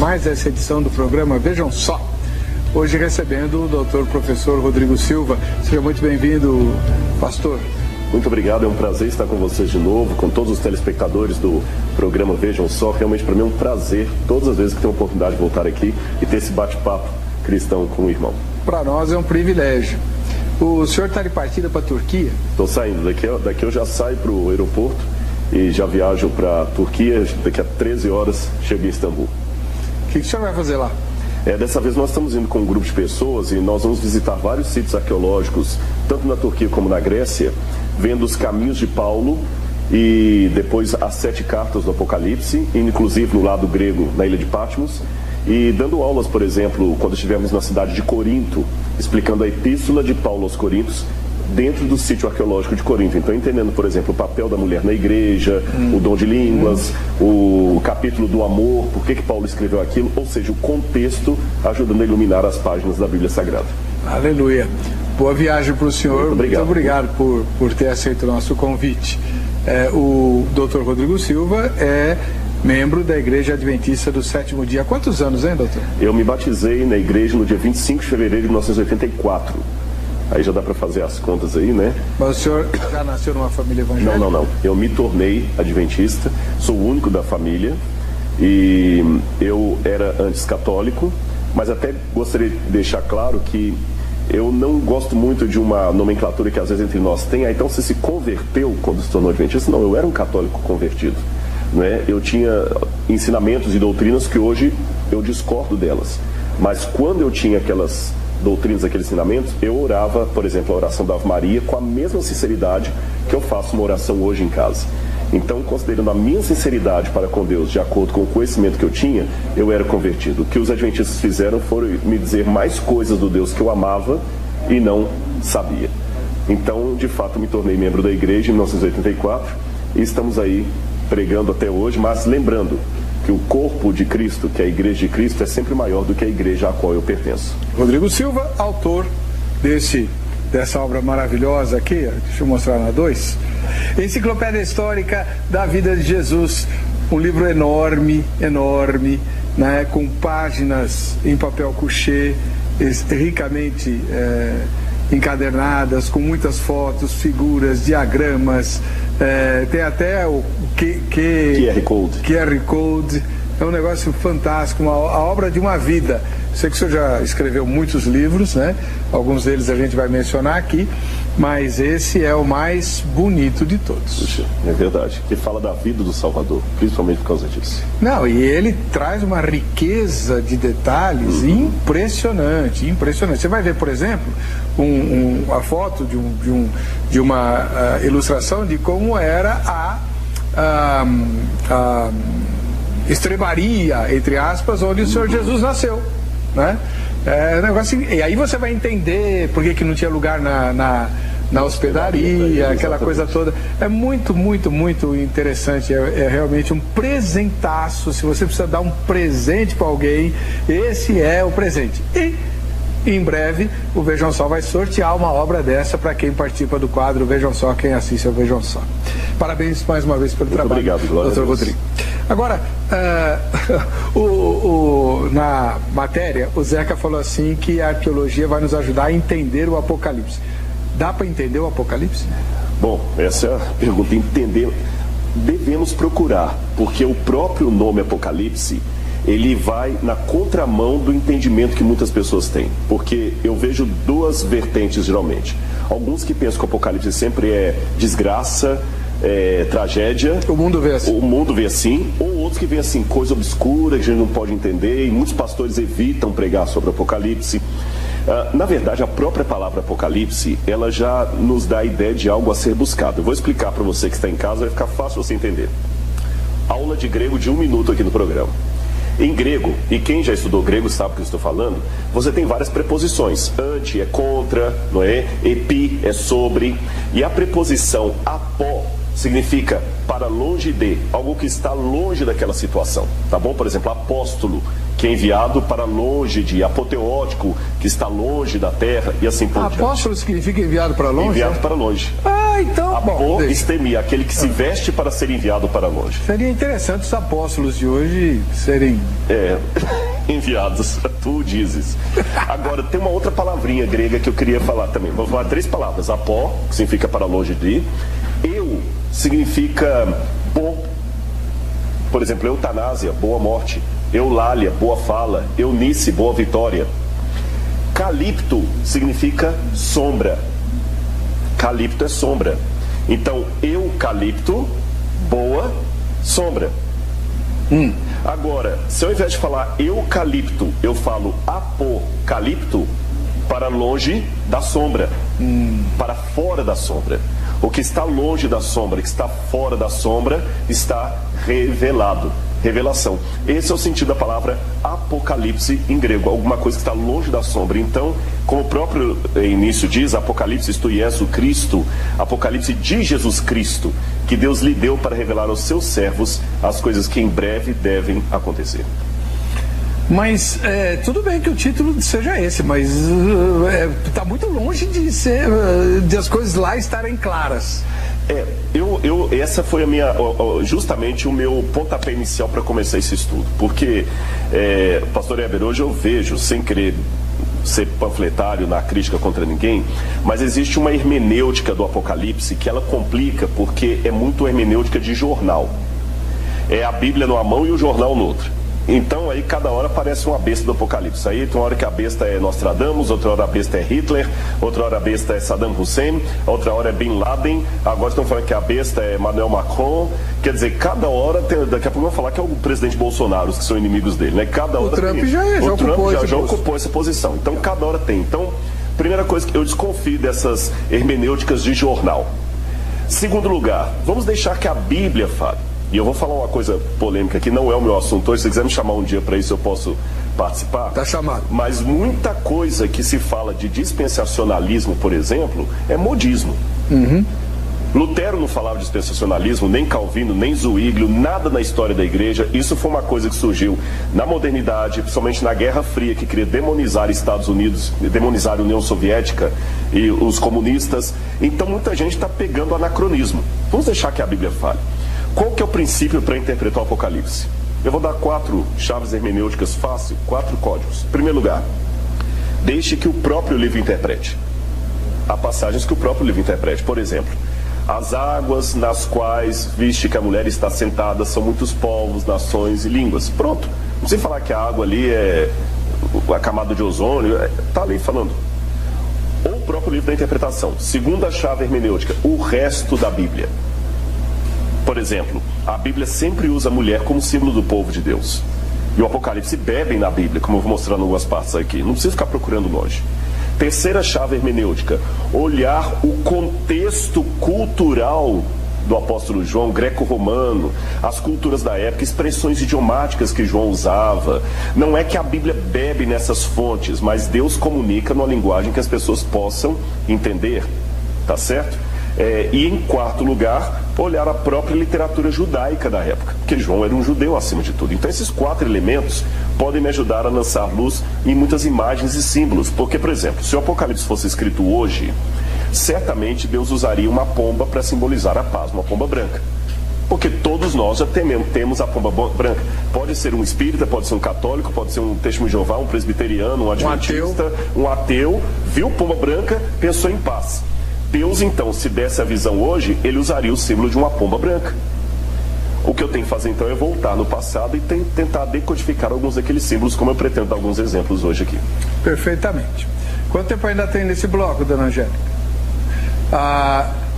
mais essa edição do programa Vejam Só. Hoje recebendo o doutor professor Rodrigo Silva. Seja muito bem-vindo, pastor. Muito obrigado, é um prazer estar com vocês de novo, com todos os telespectadores do programa Vejam Só. Realmente para mim é um prazer, todas as vezes que tenho a oportunidade de voltar aqui e ter esse bate-papo cristão com o irmão. Para nós é um privilégio. O senhor está de partida para a Turquia? Estou saindo, daqui eu já saio para o aeroporto e já viajo para a Turquia, daqui a 13 horas chego em Istambul. O que o senhor vai fazer lá? Dessa vez nós estamos indo com um grupo de pessoas e nós vamos visitar vários sítios arqueológicos, tanto na Turquia como na Grécia, vendo os caminhos de Paulo e depois as 7 cartas do Apocalipse, inclusive no lado grego, na ilha de Patmos, e dando aulas, por exemplo, quando estivemos na cidade de Corinto, explicando a epístola de Paulo aos Coríntios, dentro do sítio arqueológico de Corinto. Então, entendendo, por exemplo, o papel da mulher na igreja, o dom de línguas, o capítulo do amor, por que Paulo escreveu aquilo, ou seja, o contexto ajudando a iluminar as páginas da Bíblia Sagrada. Aleluia. Boa viagem para o senhor. Muito obrigado por ter aceito o nosso convite. O doutor Rodrigo Silva é membro da Igreja Adventista do Sétimo Dia. Há quantos anos, hein, doutor? Eu me batizei na igreja no dia 25 de fevereiro de 1984. Aí já dá para fazer as contas aí, né? Mas o senhor já nasceu numa família evangélica? Não. Eu me tornei adventista, sou o único da família e eu era antes católico, mas até gostaria de deixar claro que eu não gosto muito de uma nomenclatura que às vezes entre nós tem. Então você se converteu quando se tornou adventista? Não, eu era um católico convertido, né? Eu tinha ensinamentos e doutrinas que hoje eu discordo delas, mas quando eu tinha aquelas doutrinas, aqueles ensinamentos, eu orava, por exemplo, a oração da Ave Maria com a mesma sinceridade que eu faço uma oração hoje em casa. Então, considerando a minha sinceridade para com Deus, de acordo com o conhecimento que eu tinha, eu era convertido. O que os adventistas fizeram foi me dizer mais coisas do Deus que eu amava e não sabia. Então, de fato, me tornei membro da igreja em 1984 e estamos aí pregando até hoje, mas lembrando que o corpo de Cristo, que é a igreja de Cristo, é sempre maior do que a igreja a qual eu pertenço. Rodrigo Silva, autor dessa obra maravilhosa aqui, deixa eu mostrar na 2, Enciclopédia Histórica da Vida de Jesus, um livro enorme, né, com páginas em papel couché, ricamente encadernadas, com muitas fotos, figuras, diagramas, tem até o QR Code. É um negócio fantástico, a obra de uma vida. Sei que o senhor já escreveu muitos livros, né? Alguns deles a gente vai mencionar aqui, mas esse é o mais bonito de todos. Puxa, é verdade, que fala da vida do Salvador, principalmente por causa disso. Não, e ele traz uma riqueza de detalhes impressionante. Você vai ver, por exemplo, a foto de uma ilustração de como era a estrebaria, entre aspas, onde o Senhor Jesus nasceu, né? Negócio, e aí você vai entender por que não tinha lugar na hospedaria, aquela coisa toda. É muito interessante, é realmente um presentaço. Se você precisa dar um presente para alguém, esse é o presente. E em breve o Vejam Só vai sortear uma obra dessa para quem participa do quadro Vejam Só, quem assiste ao Vejam Só. Parabéns mais uma vez pelo trabalho. Obrigado, doutor Rodrigo. Agora, na matéria, o Zeca falou assim que a arqueologia vai nos ajudar a entender o Apocalipse. Dá para entender o Apocalipse? Bom, essa é a pergunta. Entender, devemos procurar, porque o próprio nome Apocalipse, ele vai na contramão do entendimento que muitas pessoas têm. Porque eu vejo 2 vertentes, geralmente. Alguns que pensam que o Apocalipse sempre é desgraça, tragédia. O mundo vê assim. O mundo vê assim. Ou outros que veem assim, coisa obscura que a gente não pode entender. E muitos pastores evitam pregar sobre o Apocalipse. Na verdade, a própria palavra Apocalipse, ela já nos dá a ideia de algo a ser buscado. Eu vou explicar para você que está em casa, vai ficar fácil você entender. Aula de grego de 1 minuto aqui no programa. Em grego, e quem já estudou grego sabe o que eu estou falando, você tem várias preposições. Ante é contra, não é? Epi é sobre. E a preposição apó significa para longe de, algo que está longe daquela situação, tá bom? Por exemplo, apóstolo, que é enviado para longe de, apoteótico, que está longe da terra, e assim por diante. Apóstolo significa enviado para longe? Enviado para longe. Ah, então, bom, Apostemi, aquele que se veste para ser enviado para longe. Seria interessante os apóstolos de hoje serem... enviados, tu dizes. Agora, tem uma outra palavrinha grega que eu queria falar também. Vou falar 3 palavras. Apó, que significa para longe de. Eu, significa bom. Por exemplo, eutanásia, boa morte. Eulália, boa fala. Eunice, boa vitória. Calipto significa sombra. Calipto é sombra. Então, eucalipto, boa sombra. Agora, se ao invés de falar eucalipto, eu falo apocalipto, para longe da sombra, para fora da sombra. O que está longe da sombra, o que está fora da sombra, está revelado. Revelação. Esse é o sentido da palavra apocalipse em grego, alguma coisa que está longe da sombra. Então, como o próprio início diz, apocalipse, isto Jesus Cristo, apocalipse de Jesus Cristo, que Deus lhe deu para revelar aos seus servos as coisas que em breve devem acontecer. Mas tudo bem que o título seja esse, mas está muito longe de ser, de as coisas lá estarem claras. Essa foi a minha, justamente o meu pontapé inicial para começar esse estudo, porque, pastor Heber, hoje eu vejo, sem querer ser panfletário na crítica contra ninguém, mas existe uma hermenêutica do Apocalipse que ela complica, porque é muito hermenêutica de jornal. É a Bíblia numa mão e o jornal no outro. Então aí cada hora aparece uma besta do Apocalipse. Aí tem uma hora que a besta é Nostradamus, outra hora a besta é Hitler, outra hora a besta é Saddam Hussein, outra hora é Bin Laden, agora estão falando que a besta é Emmanuel Macron. Quer dizer, cada hora tem, daqui a pouco vão falar que é o presidente Bolsonaro, os que são inimigos dele, né? Cada hora o Trump tem, já ocupou essa posição. Então cada hora tem. Então, primeira coisa que eu desconfio dessas hermenêuticas de jornal. Segundo lugar, vamos deixar que a Bíblia fale. E eu vou falar uma coisa polêmica que não é o meu assunto hoje. Se você quiser me chamar um dia para isso, eu posso participar. Tá chamado. Mas muita coisa que se fala de dispensacionalismo, por exemplo, é modismo. Lutero não falava de dispensacionalismo, nem Calvino, nem Zwinglio, nada na história da igreja. Isso foi uma coisa que surgiu na modernidade, principalmente na Guerra Fria, que queria demonizar Estados Unidos, demonizar a União Soviética e os comunistas. Então muita gente está pegando anacronismo. Vamos deixar que a Bíblia fale. Qual que é o princípio para interpretar o Apocalipse? Eu vou dar 4 chaves hermenêuticas fáceis, 4 códigos. Em primeiro lugar, deixe que o próprio livro interprete. Há passagens que o próprio livro interprete. Por exemplo, as águas nas quais viste que a mulher está sentada são muitos povos, nações e línguas. Pronto. Não precisa falar que a água ali é a camada de ozônio. Está ali falando. Ou o próprio livro da interpretação. Segunda chave hermenêutica, o resto da Bíblia. Por exemplo, a Bíblia sempre usa a mulher como símbolo do povo de Deus. E o Apocalipse bebem na Bíblia, como eu vou mostrar em algumas partes aqui. Não precisa ficar procurando longe. Terceira chave hermenêutica, olhar o contexto cultural do apóstolo João, greco-romano, as culturas da época, expressões idiomáticas que João usava. Não é que a Bíblia bebe nessas fontes, mas Deus comunica numa linguagem que as pessoas possam entender. Tá certo? E em quarto lugar, olhar a própria literatura judaica da época, porque João era um judeu acima de tudo. Então esses 4 elementos podem me ajudar a lançar luz em muitas imagens e símbolos, porque, por exemplo, se o Apocalipse fosse escrito hoje, certamente Deus usaria uma pomba para simbolizar a paz, uma pomba branca, porque todos nós já temos a pomba branca. Pode ser um espírita, pode ser um católico, pode ser um testemunho de Jeová, um presbiteriano, um adventista, um ateu, viu pomba branca, pensou em paz. Deus, então, se desse a visão hoje, ele usaria o símbolo de uma pomba branca. O que eu tenho que fazer, então, é voltar no passado e tentar decodificar alguns daqueles símbolos, como eu pretendo dar alguns exemplos hoje aqui. Perfeitamente. Quanto tempo ainda tem nesse bloco, dona Angélica?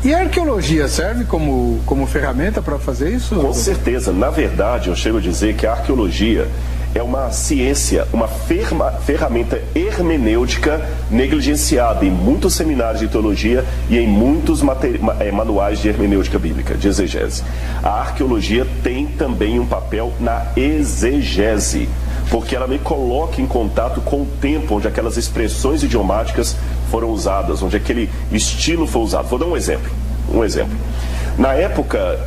E a arqueologia serve como ferramenta para fazer isso? Com certeza. Na verdade, eu chego a dizer que a arqueologia é uma ciência, uma ferramenta hermenêutica negligenciada em muitos seminários de teologia e em muitos manuais de hermenêutica bíblica, de exegese. A arqueologia tem também um papel na exegese, porque ela me coloca em contato com o tempo onde aquelas expressões idiomáticas foram usadas, onde aquele estilo foi usado. Vou dar um exemplo. Na época,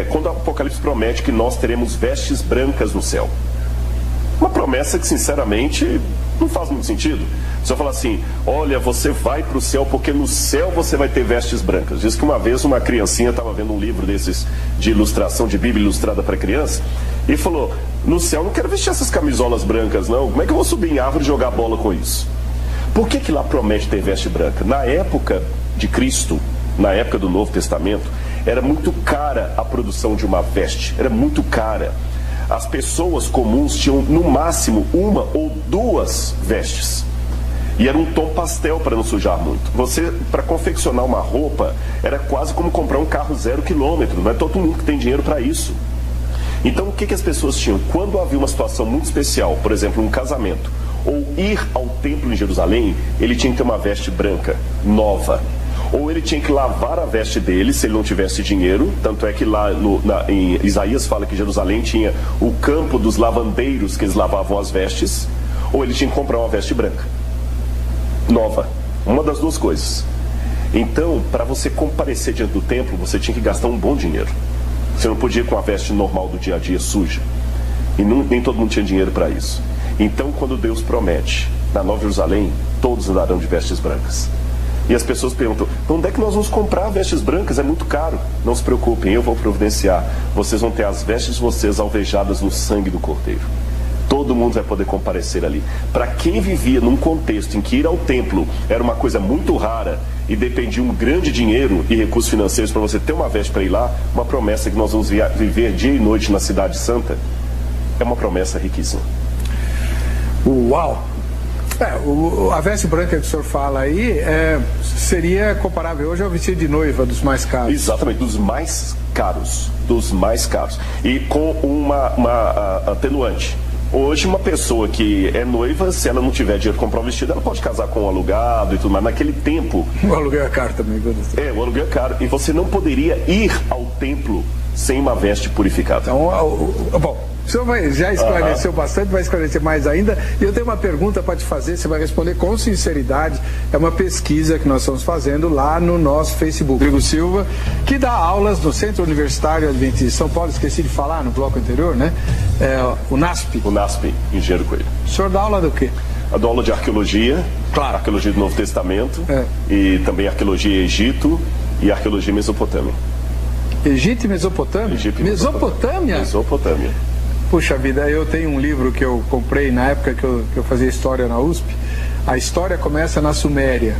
quando o Apocalipse promete que nós teremos vestes brancas no céu, uma promessa que, sinceramente, Não faz muito sentido. Você fala assim, olha, você vai para o céu porque no céu você vai ter vestes brancas. Diz que uma vez uma criancinha estava vendo um livro desses de ilustração, de Bíblia ilustrada para criança, e falou, no céu eu não quero vestir essas camisolas brancas não, como é que eu vou subir em árvore e jogar bola com isso? Por que lá promete ter veste branca? Na época de Cristo, na época do Novo Testamento, era muito cara a produção de uma veste, era muito cara. As pessoas comuns tinham no máximo uma ou duas vestes. E era um tom pastel para não sujar muito. Você, para confeccionar uma roupa, era quase como comprar um carro 0 quilômetro. Não é todo mundo que tem dinheiro para isso. Então o que as pessoas tinham? Quando havia uma situação muito especial, por exemplo, um casamento, ou ir ao templo em Jerusalém, ele tinha que ter uma veste branca, nova. Ou ele tinha que lavar a veste dele, se ele não tivesse dinheiro. Tanto é que lá em Isaías fala que Jerusalém tinha o campo dos lavandeiros, que eles lavavam as vestes. Ou ele tinha que comprar uma veste branca, nova. Uma das duas coisas. Então, para você comparecer diante do templo, você tinha que gastar um bom dinheiro. Você não podia ir com a veste normal do dia a dia suja. E nem todo mundo tinha dinheiro para isso. Então, quando Deus promete, na Nova Jerusalém, todos andarão de vestes brancas. E as pessoas perguntam, onde é que nós vamos comprar vestes brancas? É muito caro. Não se preocupem, eu vou providenciar. Vocês vão ter as vestes de vocês alvejadas no sangue do Cordeiro. Todo mundo vai poder comparecer ali. Para quem vivia num contexto em que ir ao templo era uma coisa muito rara e dependia de um grande dinheiro e recursos financeiros para você ter uma veste para ir lá, uma promessa que nós vamos viver dia e noite na Cidade Santa, é uma promessa riquíssima. Uau! A veste branca que o senhor fala aí seria comparável hoje ao vestido de noiva dos mais caros. Exatamente, dos mais caros. Dos mais caros. E com uma atenuante. Hoje, uma pessoa que é noiva, se ela não tiver dinheiro para comprar um vestido, ela pode casar com um alugado e tudo mais. Naquele tempo... O aluguel é caro também, viu? O aluguel é caro. E você não poderia ir ao templo sem uma veste purificada. Então, bom, o senhor já esclareceu bastante, vai esclarecer mais ainda. E eu tenho uma pergunta para te fazer, você vai responder com sinceridade. É uma pesquisa que nós estamos fazendo lá no nosso Facebook. Rodrigo Silva, que dá aulas no Centro Universitário Adventista de São Paulo, esqueci de falar no bloco anterior, né? O NASP. O NASP, Engenheiro Coelho. O senhor dá aula do quê? Eu dou aula de arqueologia, claro. Arqueologia do Novo Testamento, e também arqueologia Egito e arqueologia Mesopotâmia. Egito e Mesopotâmia? Mesopotâmia? Mesopotâmia. Puxa vida, eu tenho um livro que eu comprei na época que eu fazia história na USP. A história começa na Suméria.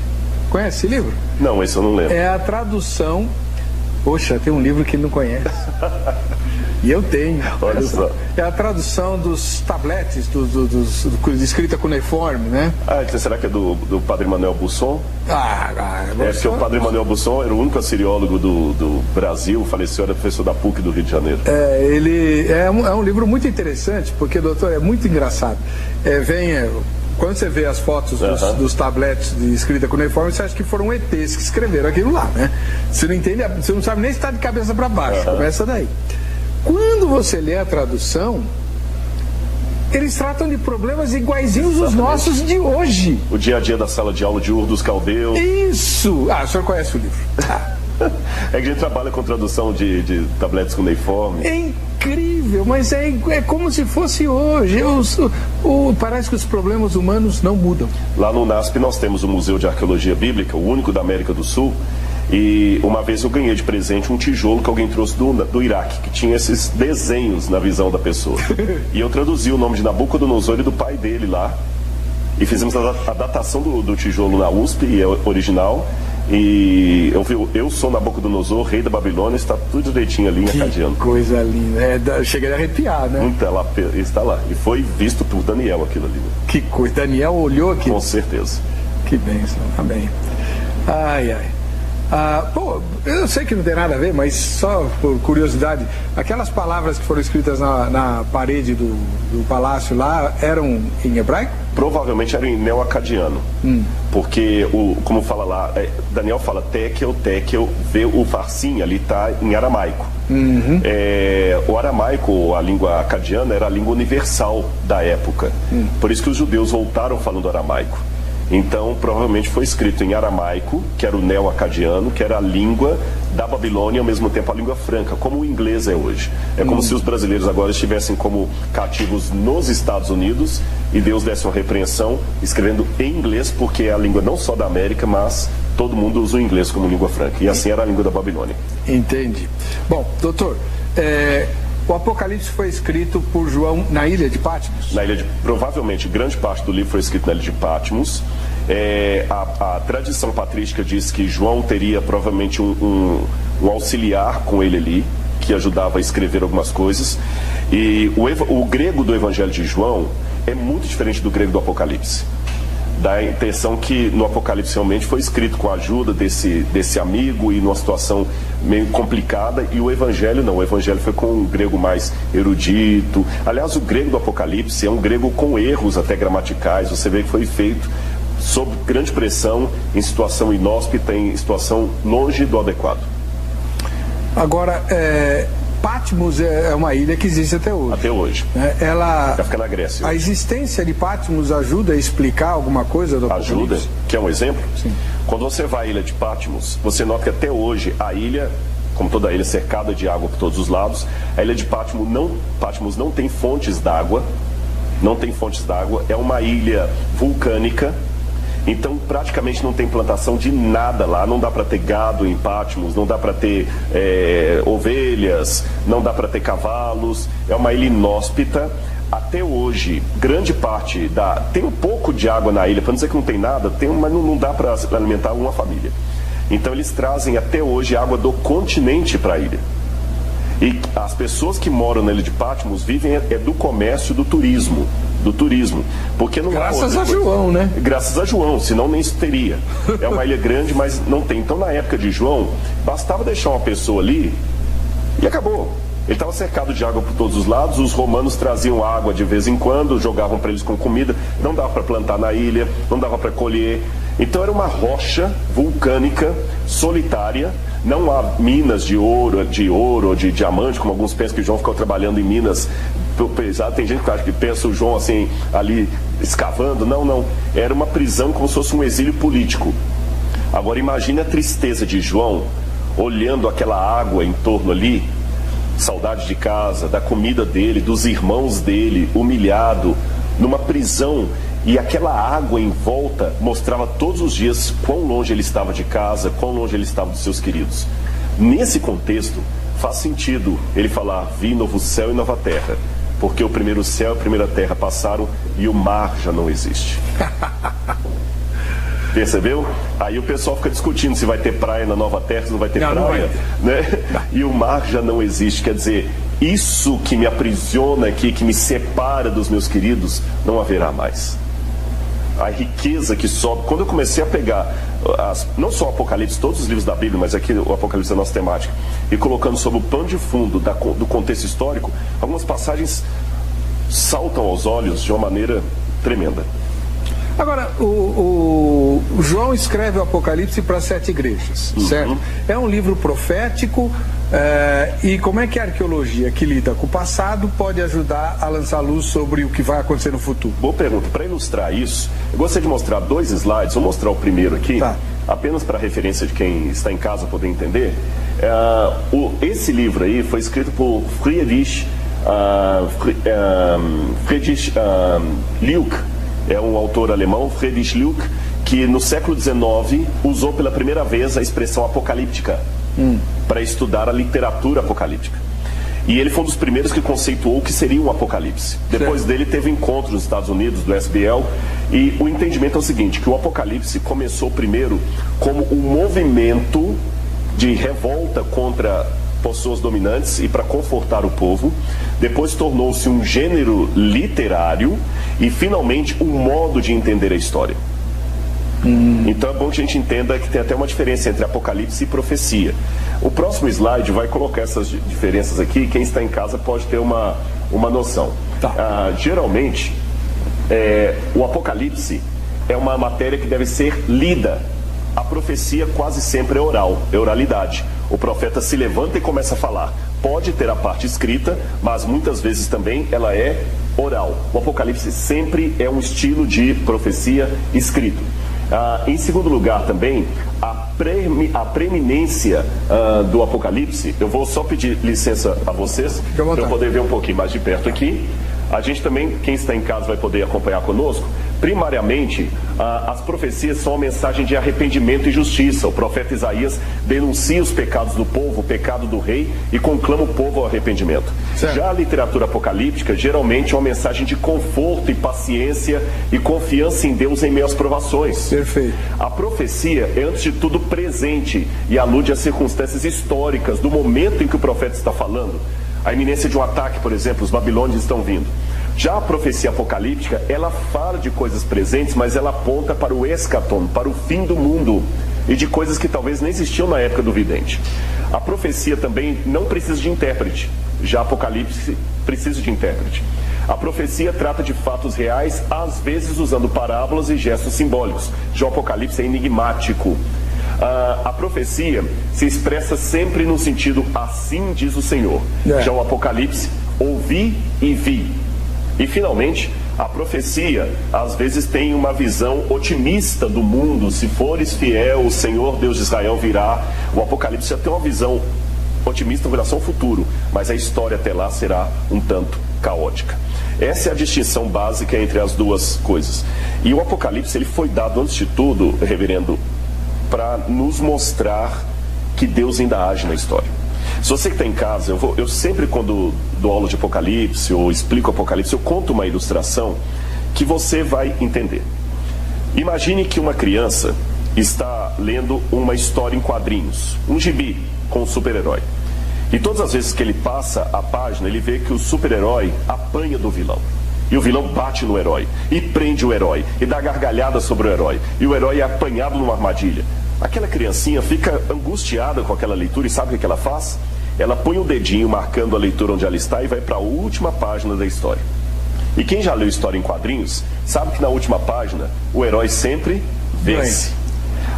Conhece esse livro? Não, esse eu não lembro. É a tradução... Poxa, tem um livro que ele não conhece. E eu tenho. Olha só. É a tradução dos tabletes, escrita cuneiforme, né? Será que é do Padre Manuel Busson? Porque o Padre Manuel Busson era o único assiriólogo do Brasil, faleceu, era professor da PUC do Rio de Janeiro. Ele é um livro muito interessante, porque, doutor, é muito engraçado. Quando você vê as fotos dos tabletes de escrita cuneiforme, você acha que foram ETs que escreveram aquilo lá, né? Você não entende, você não sabe nem se está de cabeça para baixo, começa daí. Quando você lê a tradução, eles tratam de problemas iguaizinhos os nossos de hoje. O dia a dia da sala de aula de Ur dos Caldeus. Isso! O senhor conhece o livro. É que a gente trabalha com tradução de tabletes cuneiforme. É incrível, mas é como se fosse hoje. Parece que os problemas humanos não mudam. Lá no NASP nós temos o Museu de Arqueologia Bíblica, o único da América do Sul. E uma vez eu ganhei de presente um tijolo que alguém trouxe do Iraque, que tinha esses desenhos na visão da pessoa. E eu traduzi o nome de Nabucodonosor e do pai dele lá. E fizemos a datação do tijolo na USP, e é original. E eu sou Nabucodonosor, rei da Babilônia, está tudo direitinho ali em acadiano. Que coisa linda. Cheguei a arrepiar, né? Está lá. E foi visto por Daniel aquilo ali. Que coisa. Daniel olhou aquilo? Com certeza. Que bênção. Amém. Ai. Eu sei que não tem nada a ver, mas só por curiosidade, aquelas palavras que foram escritas na parede do palácio lá eram em hebraico? Provavelmente eram em neo-acadiano, porque, como fala lá, Daniel fala tekel, vê o farsim ali está em aramaico. O aramaico, a língua acadiana, era a língua universal da época, por isso que os judeus voltaram falando aramaico. Então, provavelmente foi escrito em aramaico, que era o neo-acadiano, que era a língua da Babilônia e, ao mesmo tempo, a língua franca, como o inglês é hoje. É como se os brasileiros agora estivessem como cativos nos Estados Unidos e Deus desse uma repreensão, escrevendo em inglês, porque é a língua não só da América, mas todo mundo usa o inglês como língua franca. E assim era a língua da Babilônia. Entendi. Bom, doutor, o Apocalipse foi escrito por João na ilha de Patmos? Provavelmente, grande parte do livro foi escrito na ilha de Patmos. A tradição patrística diz que João teria provavelmente um auxiliar com ele ali, que ajudava a escrever algumas coisas. E o grego do Evangelho de João é muito diferente do grego do Apocalipse. Dá a intenção que no Apocalipse realmente foi escrito com a ajuda desse amigo e numa situação meio complicada, e o Evangelho não. O Evangelho foi com um grego mais erudito. Aliás, o grego do Apocalipse é um grego com erros até gramaticais. Você vê que foi feito sob grande pressão, em situação inóspita, em situação longe do adequado. Agora, Patmos é uma ilha que existe até hoje. Até hoje. Ela fica na Grécia. A existência de Patmos ajuda a explicar alguma coisa do Apocalipse? Ajuda? Quer um exemplo? Sim. Quando você vai à ilha de Patmos, você nota que até hoje a ilha, como toda ilha, cercada de água por todos os lados, a ilha de Patmos não tem fontes d'água. Não tem fontes d'água. É uma ilha vulcânica. Então praticamente não tem plantação de nada lá. Não dá para ter gado em Patmos, não dá para ter ovelhas, não dá para ter cavalos. É uma ilha inóspita. Até hoje, grande parte tem um pouco de água na ilha, para não dizer que não tem nada, mas não dá para alimentar uma família. Então eles trazem até hoje água do continente para a ilha. E as pessoas que moram na ilha de Patmos vivem do comércio, do turismo. Porque não Graças a João, né? Graças a João, senão nem isso teria. É uma ilha grande, mas não tem. Então, na época de João, bastava deixar uma pessoa ali e acabou. Ele estava cercado de água por todos os lados. Os romanos traziam água de vez em quando, jogavam para eles com comida. Não dava para plantar na ilha, não dava para colher. Então era uma rocha vulcânica, solitária. Não há minas de ouro ou de diamante, como alguns pensam que João ficou trabalhando em minas. Tem gente que pensa o João assim, ali escavando. Não. Era uma prisão como se fosse um exílio político. Agora imagine a tristeza de João olhando aquela água em torno ali, saudade de casa, da comida dele, dos irmãos dele, humilhado, numa prisão. E aquela água em volta mostrava todos os dias quão longe ele estava de casa, quão longe ele estava dos seus queridos. Nesse contexto, faz sentido ele falar: vi novo céu e nova terra, porque o primeiro céu e a primeira terra passaram e o mar já não existe. Percebeu? Aí o pessoal fica discutindo se vai ter praia na nova terra, se não vai ter praia, né? E o mar já não existe. Quer dizer, isso que me aprisiona aqui, que me separa dos meus queridos, não haverá mais. A riqueza que sobe. Quando eu comecei a pegar não só o Apocalipse, todos os livros da Bíblia, mas aqui o Apocalipse é a nossa temática, e colocando sobre o pano de fundo do contexto histórico, algumas passagens saltam aos olhos de uma maneira tremenda. Agora, o João escreve o Apocalipse para 7 igrejas, certo? É um livro profético, e como é que a arqueologia que lida com o passado pode ajudar a lançar luz sobre o que vai acontecer no futuro? Boa pergunta. Para ilustrar isso, eu gostaria de mostrar 2 slides. Vou mostrar o primeiro aqui, apenas para referência de quem está em casa poder entender. Esse livro aí foi escrito por Friedrich Leuck. É um autor alemão, Friedrich Leuck, que no século XIX usou pela primeira vez a expressão apocalíptica para estudar a literatura apocalíptica. E ele foi um dos primeiros que conceituou o que seria um apocalipse. Depois dele teve encontros nos Estados Unidos, do SBL, e o entendimento é o seguinte, que o apocalipse começou primeiro como um movimento de revolta contra pessoas dominantes e para confortar o povo. Depois tornou-se um gênero literário e finalmente um modo de entender a história. Então é bom que a gente entenda que tem até uma diferença entre apocalipse e profecia. O próximo slide vai colocar essas diferenças aqui. Quem está em casa pode ter uma noção. Geralmente o apocalipse é uma matéria que deve ser lida. A profecia quase sempre é oral, é oralidade. O profeta se levanta e começa a falar. Pode ter a parte escrita, mas muitas vezes também ela é oral. O Apocalipse sempre é um estilo de profecia escrito. Em segundo lugar também, a preeminência do Apocalipse, eu vou só pedir licença a vocês, para eu poder ver um pouquinho mais de perto aqui. a gente também, quem está em casa vai poder acompanhar conosco. Primariamente, as profecias são uma mensagem de arrependimento e justiça. O profeta Isaías denuncia os pecados do povo, o pecado do rei, e conclama o povo ao arrependimento. Certo. Já a literatura apocalíptica geralmente é uma mensagem de conforto e paciência e confiança em Deus em meio às provações. Perfeito. A profecia é, antes de tudo, presente e alude às circunstâncias históricas do momento em que o profeta está falando. A iminência de um ataque, por exemplo, os babilônios estão vindo. Já a profecia apocalíptica, ela fala de coisas presentes, mas ela aponta para o escatom, para o fim do mundo, e de coisas que talvez nem existiam na época do vidente. A profecia também não precisa de intérprete. Já a Apocalipse precisa de intérprete. A profecia trata de fatos reais, às vezes usando parábolas e gestos simbólicos. Já o Apocalipse é enigmático. A profecia se expressa sempre no sentido assim diz o Senhor. Já o Apocalipse, ouvi e vi. E finalmente, a profecia às vezes tem uma visão otimista do mundo. Se fores fiel, o Senhor Deus de Israel virá. O Apocalipse já tem uma visão otimista em relação ao futuro, mas a história até lá será um tanto caótica. Essa é a distinção básica entre as duas coisas. E o Apocalipse ele foi dado, antes de tudo, reverendo, para nos mostrar que Deus ainda age na história. Se você que está em casa, eu sempre, quando dou aula de Apocalipse ou explico Apocalipse, eu conto uma ilustração que você vai entender. Imagine que uma criança está lendo uma história em quadrinhos, um gibi com um super-herói. E todas as vezes que ele passa a página, ele vê que o super-herói apanha do vilão. E o vilão bate no herói, e prende o herói, e dá gargalhada sobre o herói. E o herói é apanhado numa armadilha. Aquela criancinha fica angustiada com aquela leitura, e sabe o que ela faz? Ela põe o dedinho marcando a leitura onde ela está e vai para a última página da história. E quem já leu história em quadrinhos, sabe que na última página, o herói sempre vence.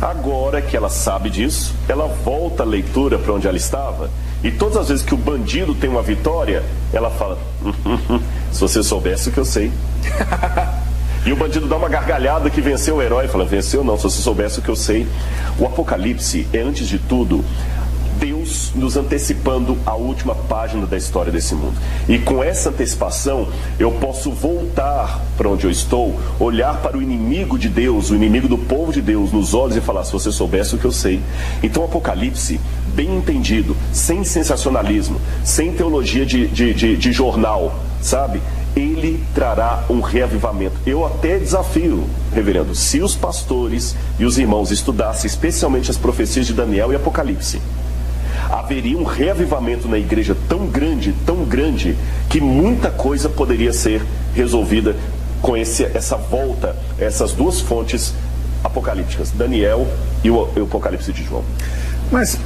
Agora que ela sabe disso, ela volta a leitura para onde ela estava, e todas as vezes que o bandido tem uma vitória, ela fala, se você soubesse o que eu sei. E o bandido dá uma gargalhada que venceu o herói, fala, venceu não, se você soubesse o que eu sei. O Apocalipse é, antes de tudo, Deus nos antecipando a última página da história desse mundo. E com essa antecipação, eu posso voltar para onde eu estou, olhar para o inimigo de Deus, o inimigo do povo de Deus, nos olhos e falar, se você soubesse o que eu sei. Então o Apocalipse, bem entendido, sem sensacionalismo, sem teologia de jornal, sabe? Ele trará um reavivamento. Eu até desafio, reverendo, se os pastores e os irmãos estudassem especialmente as profecias de Daniel e Apocalipse, haveria um reavivamento na igreja tão grande, que muita coisa poderia ser resolvida com essa volta, essas duas fontes apocalípticas, Daniel e o Apocalipse de João. Mas,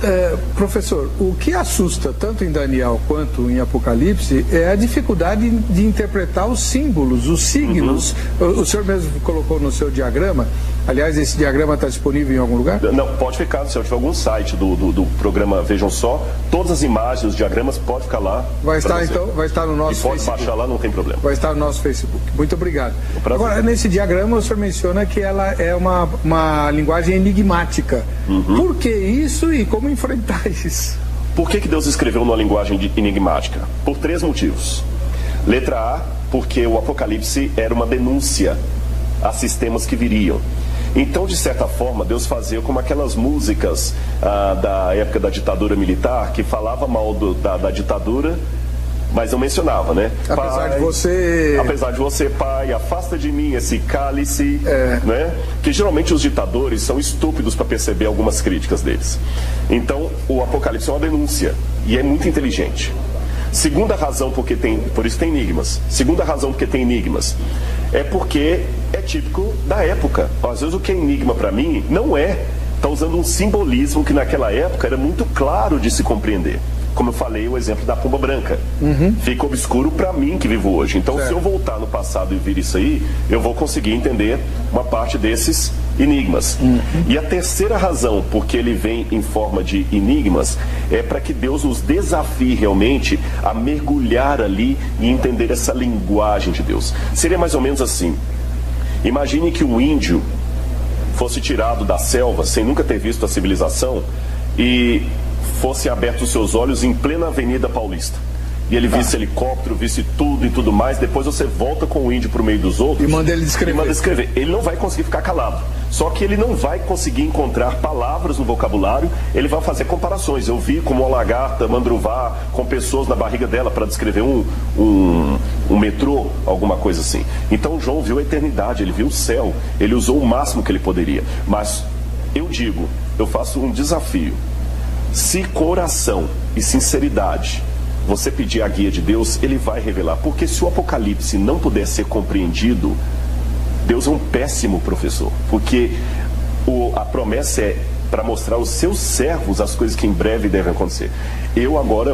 professor, o que assusta tanto em Daniel quanto em Apocalipse é a dificuldade de interpretar os símbolos, os signos. O senhor mesmo colocou no seu diagrama, aliás, esse diagrama está disponível em algum lugar? Não, pode ficar, se eu tiver algum site do programa Vejam Só, todas as imagens, os diagramas, pode ficar lá. Vai estar então, vai estar no nosso Facebook. E pode Facebook. baixar lá, não tem problema. Vai estar no nosso Facebook. Muito obrigado. Agora, nesse diagrama, o senhor menciona que ela é uma linguagem enigmática. Por que isso e como enfrentar isso? Por que Deus escreveu numa linguagem enigmática? Por 3 motivos. Letra A, porque o Apocalipse era uma denúncia a sistemas que viriam. Então, de certa forma, Deus fazia como aquelas músicas da época da ditadura militar, que falava mal da ditadura, mas não mencionava, né? Apesar de você, pai, afasta de mim esse cálice, né? Que geralmente os ditadores são estúpidos para perceber algumas críticas deles. Então, o Apocalipse é uma denúncia, e é muito inteligente. Segunda razão por isso tem enigmas. Segunda razão porque tem enigmas é porque é típico da época. Às vezes o que é enigma para mim não é. Está usando um simbolismo que naquela época era muito claro de se compreender. Como eu falei, o exemplo da pomba branca. Fica obscuro para mim que vivo hoje. Então, se eu voltar no passado e vir isso aí, eu vou conseguir entender uma parte desses enigmas. E a terceira razão porque ele vem em forma de enigmas é para que Deus nos desafie realmente a mergulhar ali e entender essa linguagem de Deus. Seria mais ou menos assim. Imagine que um índio fosse tirado da selva sem nunca ter visto a civilização e fossem abertos os seus olhos em plena Avenida Paulista. e ele visse helicóptero, visse tudo e tudo mais, depois você volta com o índio para o meio dos outros e manda ele descrever. Ele não vai conseguir ficar calado. Só que ele não vai conseguir encontrar palavras no vocabulário, ele vai fazer comparações. Eu vi como uma lagarta mandruvá com pessoas na barriga dela para descrever um metrô, alguma coisa assim. Então João viu a eternidade, ele viu o céu, ele usou o máximo que ele poderia. Mas eu faço um desafio. Se com oração e sinceridade você pedir a guia de Deus, ele vai revelar. Porque se o Apocalipse não puder ser compreendido, Deus é um péssimo professor. Porque a promessa é para mostrar aos seus servos as coisas que em breve devem acontecer. Eu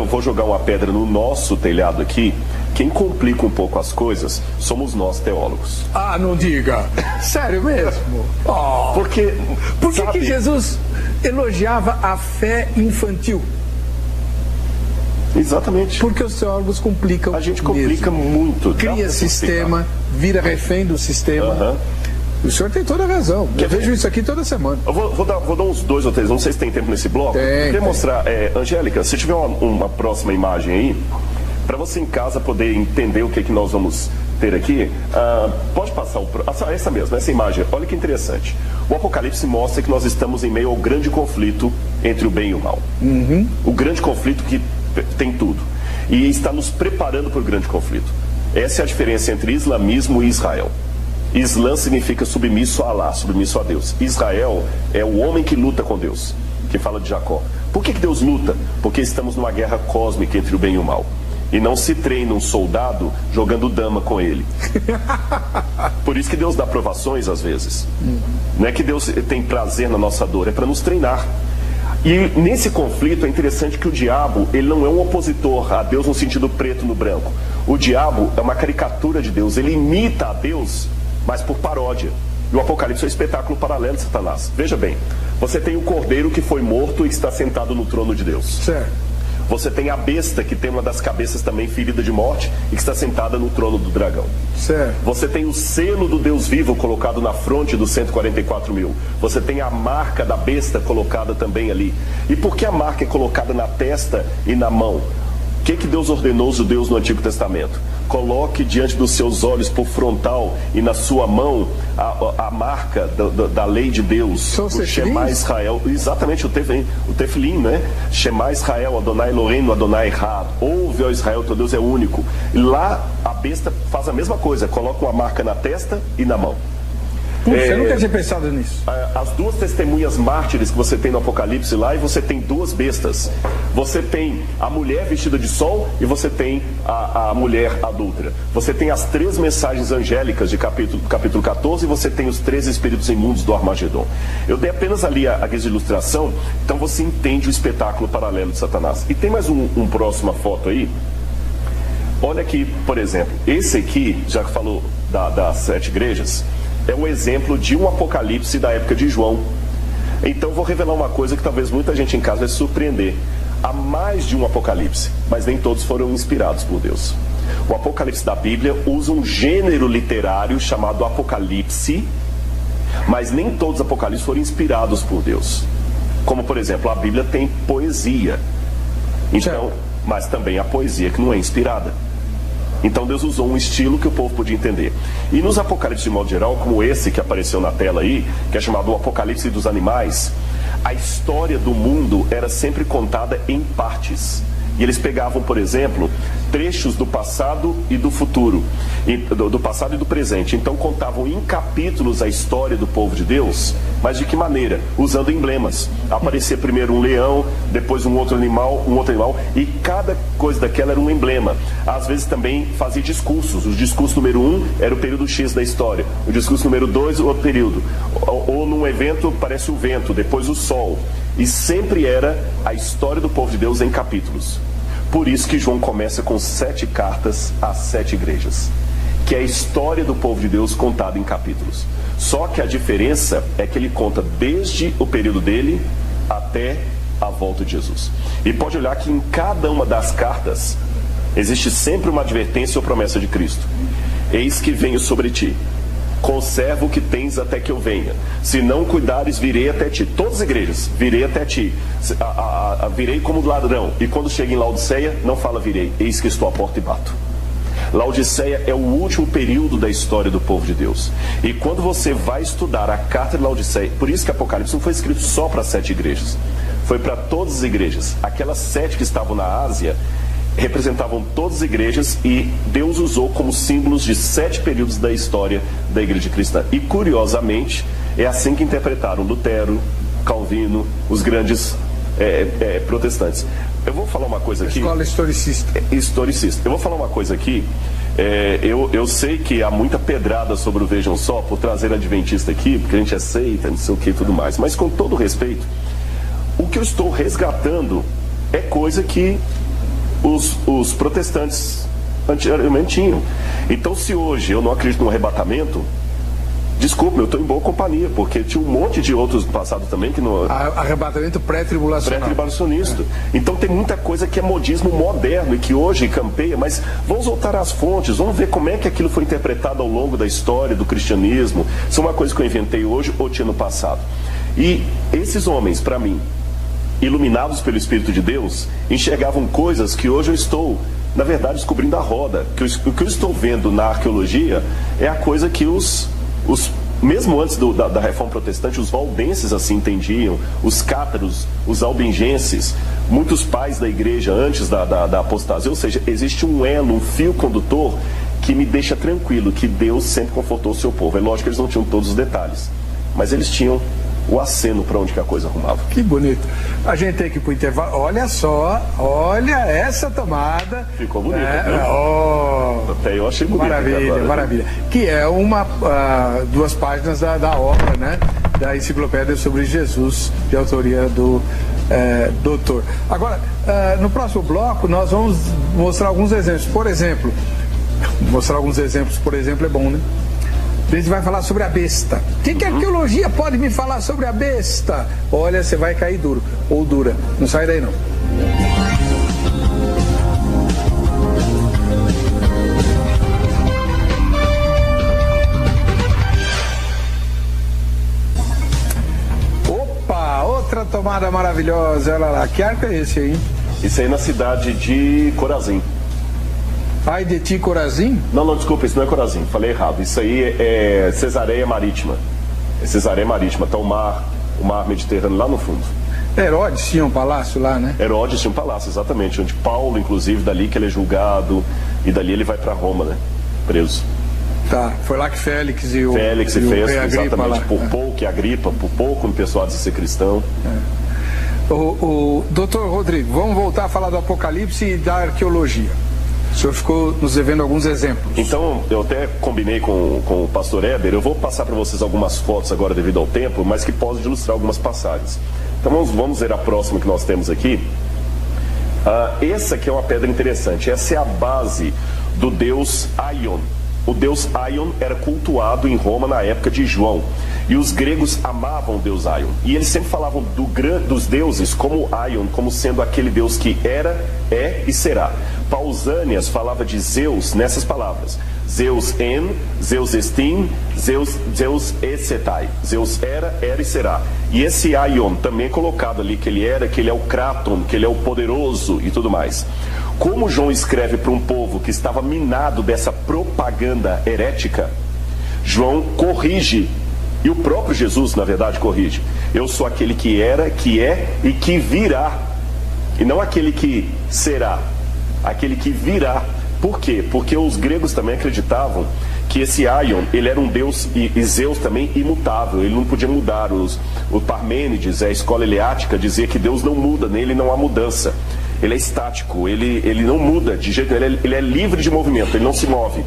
vou jogar uma pedra no nosso telhado aqui. Quem complica um pouco as coisas somos nós, teólogos. Ah, não diga. Sério mesmo? Oh. Por que Jesus elogiava a fé infantil? Exatamente. Porque os teólogos complicam. A gente complica muito. Cria sistema, vira refém do sistema. O senhor tem toda a razão. Eu vejo isso aqui toda semana. Eu vou dar uns 2 ou 3, não sei se tem tempo nesse bloco. Eu queria mostrar, Angélica, se tiver uma próxima imagem aí, para você em casa poder entender o que nós vamos ter aqui, pode passar essa mesma, essa imagem. Olha que interessante. O Apocalipse mostra que nós estamos em meio ao grande conflito entre o bem e o mal. O grande conflito que tem tudo. E está nos preparando para o grande conflito. Essa é a diferença entre islamismo e Israel. Islã significa submisso a Allah, submisso a Deus. Israel é o homem que luta com Deus, que fala de Jacó. Por que Deus luta? Porque estamos numa guerra cósmica entre o bem e o mal. E não se treina um soldado jogando dama com ele. Por isso que Deus dá provações às vezes. Não é que Deus tem prazer na nossa dor, é para nos treinar. E nesse conflito é interessante que o diabo, ele não é um opositor a Deus no sentido preto no branco. O diabo é uma caricatura de Deus, ele imita a Deus, mas por paródia. E o Apocalipse é um espetáculo paralelo de Satanás. Veja bem, você tem o cordeiro que foi morto e está sentado no trono de Deus. Certo. Você tem a besta, que tem uma das cabeças também ferida de morte e que está sentada no trono do dragão. Certo. Você tem o selo do Deus vivo colocado na fronte dos 144 mil. Você tem a marca da besta colocada também ali. E por que a marca é colocada na testa e na mão? O que Deus ordenou aos judeus no Antigo Testamento? Coloque diante dos seus olhos por frontal e na sua mão a marca da lei de Deus. O Shema Israel, exatamente, o Tefilim, né? Shema Israel, Adonai Eloheinu, Adonai Echad. Ouve, ó Israel, teu Deus é único. E lá a besta faz a mesma coisa, coloca uma marca na testa e na mão. Puxa, eu nunca tinha pensado nisso. As 2 testemunhas mártires que você tem no Apocalipse lá, e você tem 2 bestas. Você tem a mulher vestida de sol e você tem a mulher adúltera. Você tem as 3 mensagens angélicas de capítulo 14 e você tem os 3 espíritos imundos do Armagedon. Eu dei apenas ali a guisa de ilustração, então você entende o espetáculo paralelo de Satanás. E tem mais uma próxima foto aí. Olha aqui, por exemplo, esse aqui, já que falou das 7 igrejas, é um exemplo de um Apocalipse da época de João. Então vou revelar uma coisa que talvez muita gente em casa vai se surpreender. Há mais de um Apocalipse, mas nem todos foram inspirados por Deus. O Apocalipse da Bíblia usa um gênero literário chamado Apocalipse, mas nem todos os Apocalipses foram inspirados por Deus. Como, por exemplo, a Bíblia tem poesia. Então, mas também a poesia que não é inspirada. Então Deus usou um estilo que o povo podia entender. E nos Apocalipse de modo geral, como esse que apareceu na tela aí, que é chamado o Apocalipse dos Animais, a história do mundo era sempre contada em partes. E eles pegavam, por exemplo, trechos do passado e do futuro, do passado e do presente. Então contavam em capítulos a história do povo de Deus, mas de que maneira? Usando emblemas. Aparecia primeiro um leão, depois um outro animal, e cada coisa daquela era um emblema. Às vezes também fazia discursos. O discurso número 1 era o período X da história, o discurso número 2 o outro período. Ou num evento parece o vento, depois o sol. E sempre era a história do povo de Deus em capítulos. Por isso que João começa com 7 cartas às 7 igrejas, que é a história do povo de Deus contada em capítulos. Só que a diferença é que ele conta desde o período dele até a volta de Jesus. E pode olhar que em cada uma das cartas existe sempre uma advertência ou promessa de Cristo. Eis que venho sobre ti. conserva o que tens até que eu venha. Se não cuidares, virei até ti. Todas as igrejas, virei até ti. Virei como ladrão. E quando chega em Laodiceia, não fala virei, eis que estou à porta e bato. Laodiceia é o último período da história do povo de Deus. E quando você vai estudar a carta de Laodiceia, por isso que Apocalipse não foi escrito só para 7 igrejas, foi para todas as igrejas. Aquelas 7 que estavam na Ásia representavam todas as igrejas, e Deus usou como símbolos de 7 períodos da história da igreja cristã. E curiosamente é assim que interpretaram Lutero, Calvino, os grandes protestantes. Eu vou falar uma coisa aqui. Escola historicista. Historicista. Eu vou falar uma coisa aqui. Eu sei que há muita pedrada sobre o Vejam Só por trazer adventista aqui, porque a gente aceita, não sei o que e tudo mais. Mas com todo respeito, o que eu estou resgatando é coisa que os protestantes antigamente tinham. Então, se hoje eu não acredito no arrebatamento, desculpa, eu estou em boa companhia, porque tinha um monte de outros no passado também que não... Arrebatamento pré-tribulacional. Pré-tribulacionista. Então tem muita coisa que é modismo moderno e que hoje campeia, mas vamos voltar às fontes, vamos ver como é que aquilo foi interpretado ao longo da história do cristianismo. Isso é uma coisa que eu inventei hoje ou tinha no passado. E esses homens, para mim, iluminados pelo Espírito de Deus, enxergavam coisas que hoje eu estou, na verdade, descobrindo a roda. O que eu estou vendo na arqueologia é a coisa que mesmo antes da reforma protestante, os valdenses assim entendiam, os cátaros, os albingenses, muitos pais da igreja antes da apostasia. Ou seja, existe um elo, um fio condutor que me deixa tranquilo, que Deus sempre confortou o seu povo. É lógico que eles não tinham todos os detalhes, mas eles tinham o aceno para onde que a coisa arrumava. Que bonito. A gente tem que ir para o intervalo. Olha só, olha essa tomada. Ficou bonita, né? Até eu achei bonita. Maravilha, agora, maravilha. Que é 2 páginas da obra, né? Da enciclopédia sobre Jesus, de autoria do doutor. Agora, no próximo bloco, nós vamos mostrar alguns exemplos. Por exemplo, é bom, né? A gente vai falar sobre a besta. O que a arqueologia pode me falar sobre a besta? Olha, você vai cair duro, ou dura. Não sai daí não. Opa, outra tomada maravilhosa. Olha lá, que arco é esse aí? Isso aí na cidade de Corazim. Ai de ti, Corazim? Não, desculpa, isso não é Corazim, falei errado. Isso aí é Cesareia Marítima. É Cesareia Marítima, tá o mar Mediterrâneo lá no fundo. Herodes tinha um palácio lá, né? Herodes tinha um palácio, exatamente, onde Paulo, inclusive, dali que ele é julgado, e dali ele vai para Roma, né? Preso. Tá, foi lá que Félix e o fez, exatamente, lá. por pouco, e Agripa, por pouco me persuades a ser cristão. O doutor Rodrigo, vamos voltar a falar do Apocalipse e da arqueologia. O senhor ficou nos devendo alguns exemplos. Então, eu até combinei com o pastor Heber, eu vou passar para vocês algumas fotos agora devido ao tempo, mas que podem ilustrar algumas passagens. Então vamos ver a próxima que nós temos aqui. Essa aqui é uma pedra interessante, essa é a base do deus Aion. O deus Aion era cultuado em Roma na época de João. E os gregos amavam o deus Aion. E eles sempre falavam dos deuses como Aion, como sendo aquele deus que era, é e será. Pausânias falava de Zeus nessas palavras. Zeus Zeus Estim, Zeus Esetai. Zeus era e será. E esse Aion também é colocado ali que ele é o Kraton, que ele é o poderoso e tudo mais. Como João escreve para um povo que estava minado dessa propaganda herética, João corrige, e o próprio Jesus, na verdade, corrige. Eu sou aquele que era, que é e que virá, e não aquele que será, aquele que virá. Por quê? Porque os gregos também acreditavam que esse Aion, ele era um deus, e Zeus também, imutável, ele não podia mudar. O Parmênides, a escola eleática, dizia que Deus não muda, nele não há mudança. Ele é estático, ele não muda de jeito nenhum, ele é livre de movimento, ele não se move.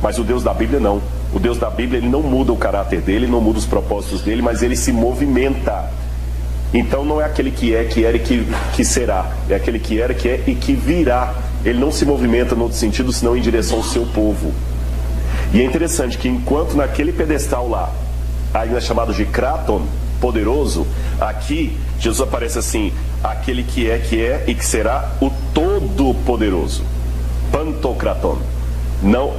Mas o Deus da Bíblia não. O Deus da Bíblia, ele não muda o caráter dele, não muda os propósitos dele, mas ele se movimenta. Então não é aquele que é, que era e que será. É aquele que era, que é e que virá. Ele não se movimenta no outro sentido, senão em direção ao seu povo. E é interessante que enquanto naquele pedestal lá, ainda é chamado de Kraton, poderoso, aqui Jesus aparece assim: aquele que é e que será o Todo-Poderoso. Pantocrator, não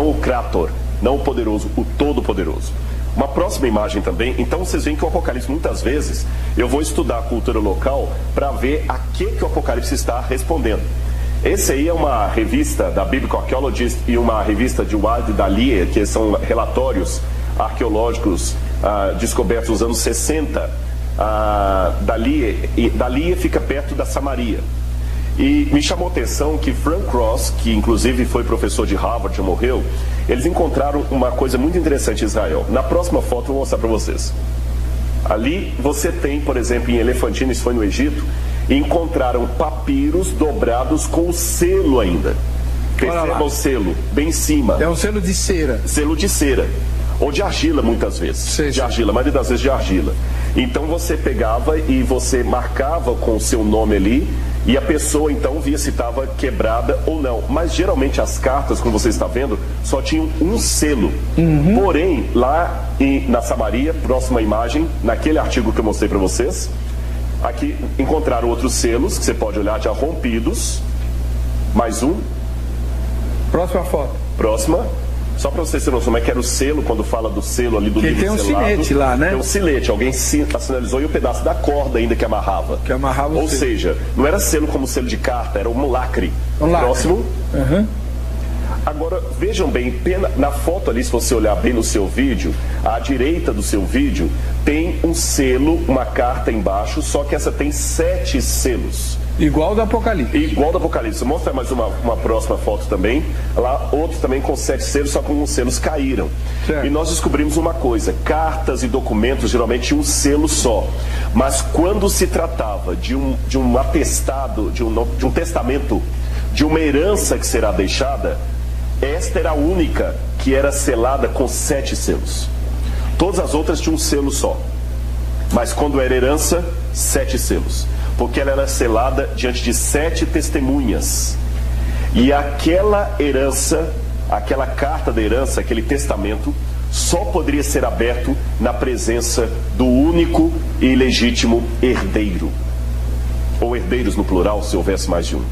o Krator, não o poderoso, o todo-poderoso. Uma próxima imagem também, então vocês veem que o Apocalipse, muitas vezes, eu vou estudar a cultura local para ver a que o Apocalipse está respondendo. Esse aí é uma revista da Biblical Archaeologist e uma revista de Ward e Dalia, que são relatórios arqueológicos descobertos nos anos 60. Dalia fica perto da Samaria. E me chamou a atenção que Frank Cross, que inclusive foi professor de Harvard, já morreu, eles encontraram uma coisa muito interessante em Israel. Na próxima foto eu vou mostrar para vocês. Ali você tem, por exemplo, em Elefantina, isso foi no Egito, encontraram papiros dobrados com o selo ainda. Perceba o selo, bem em cima. É um selo de cera. Selo de cera. Ou de argila, muitas vezes. Sim. De argila, a maioria das vezes de argila. Então você pegava e você marcava com o seu nome ali, e a pessoa então via se estava quebrada ou não. Mas geralmente as cartas, como você está vendo, só tinham um selo. Porém, lá na Samaria, próxima imagem, naquele artigo que eu mostrei para vocês, aqui encontraram outros selos, que você pode olhar já rompidos. Mais um. Próxima foto. Próxima. Só para vocês terem noção, como é que era o selo, quando fala do selo ali do livro selado. Tem um sinete lá, né? Tem um sinete, alguém sinalizou, e o pedaço da corda ainda que amarrava. Que amarrava o Ou selo. seja, não era selo como selo de carta, era um lacre. Próximo. Agora, vejam bem, na foto ali, se você olhar bem no seu vídeo, à direita do seu vídeo, tem um selo, uma carta embaixo, só que essa tem 7 selos. Igual do Apocalipse. Igual do Apocalipse. Mostra mais uma próxima foto também. Lá, outro também com 7 selos, só que alguns selos caíram. Certo. E nós descobrimos uma coisa: cartas e documentos geralmente tinham um selo só. Mas quando se tratava de um atestado, de um testamento, de uma herança que será deixada, esta era a única que era selada com 7 selos. Todas as outras tinham um selo só. Mas quando era herança, 7 selos. Porque ela era selada diante de 7 testemunhas. E aquela herança, aquela carta da herança, aquele testamento, só poderia ser aberto na presença do único e legítimo herdeiro. Ou herdeiros no plural, se houvesse mais de um.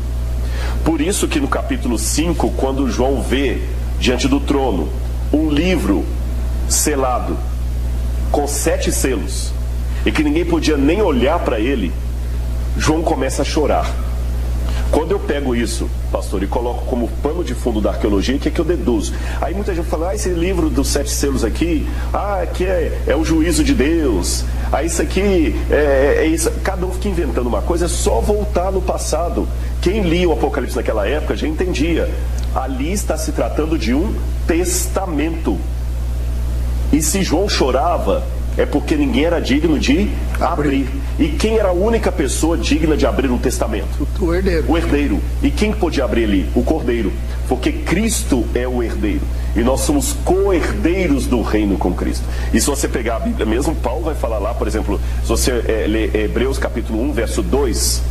Por isso que no capítulo 5, quando João vê diante do trono um livro selado com 7 selos, e que ninguém podia nem olhar para ele, João começa a chorar. Quando eu pego isso, pastor, e coloco como pano de fundo da arqueologia, o que é que eu deduzo? Aí muita gente fala, esse livro dos 7 selos aqui, aqui é o juízo de Deus, isso aqui é isso. Cada um fica inventando uma coisa, é só voltar no passado. Quem lia o Apocalipse naquela época já entendia. Ali está se tratando de um testamento. E se João chorava, é porque ninguém era digno de abrir. E quem era a única pessoa digna de abrir um testamento? O herdeiro. O herdeiro. E quem podia abrir ali? O cordeiro. Porque Cristo é o herdeiro. E nós somos co-herdeiros do reino com Cristo. E se você pegar a Bíblia mesmo, Paulo vai falar lá, por exemplo, se você ler Hebreus capítulo 1, verso 2,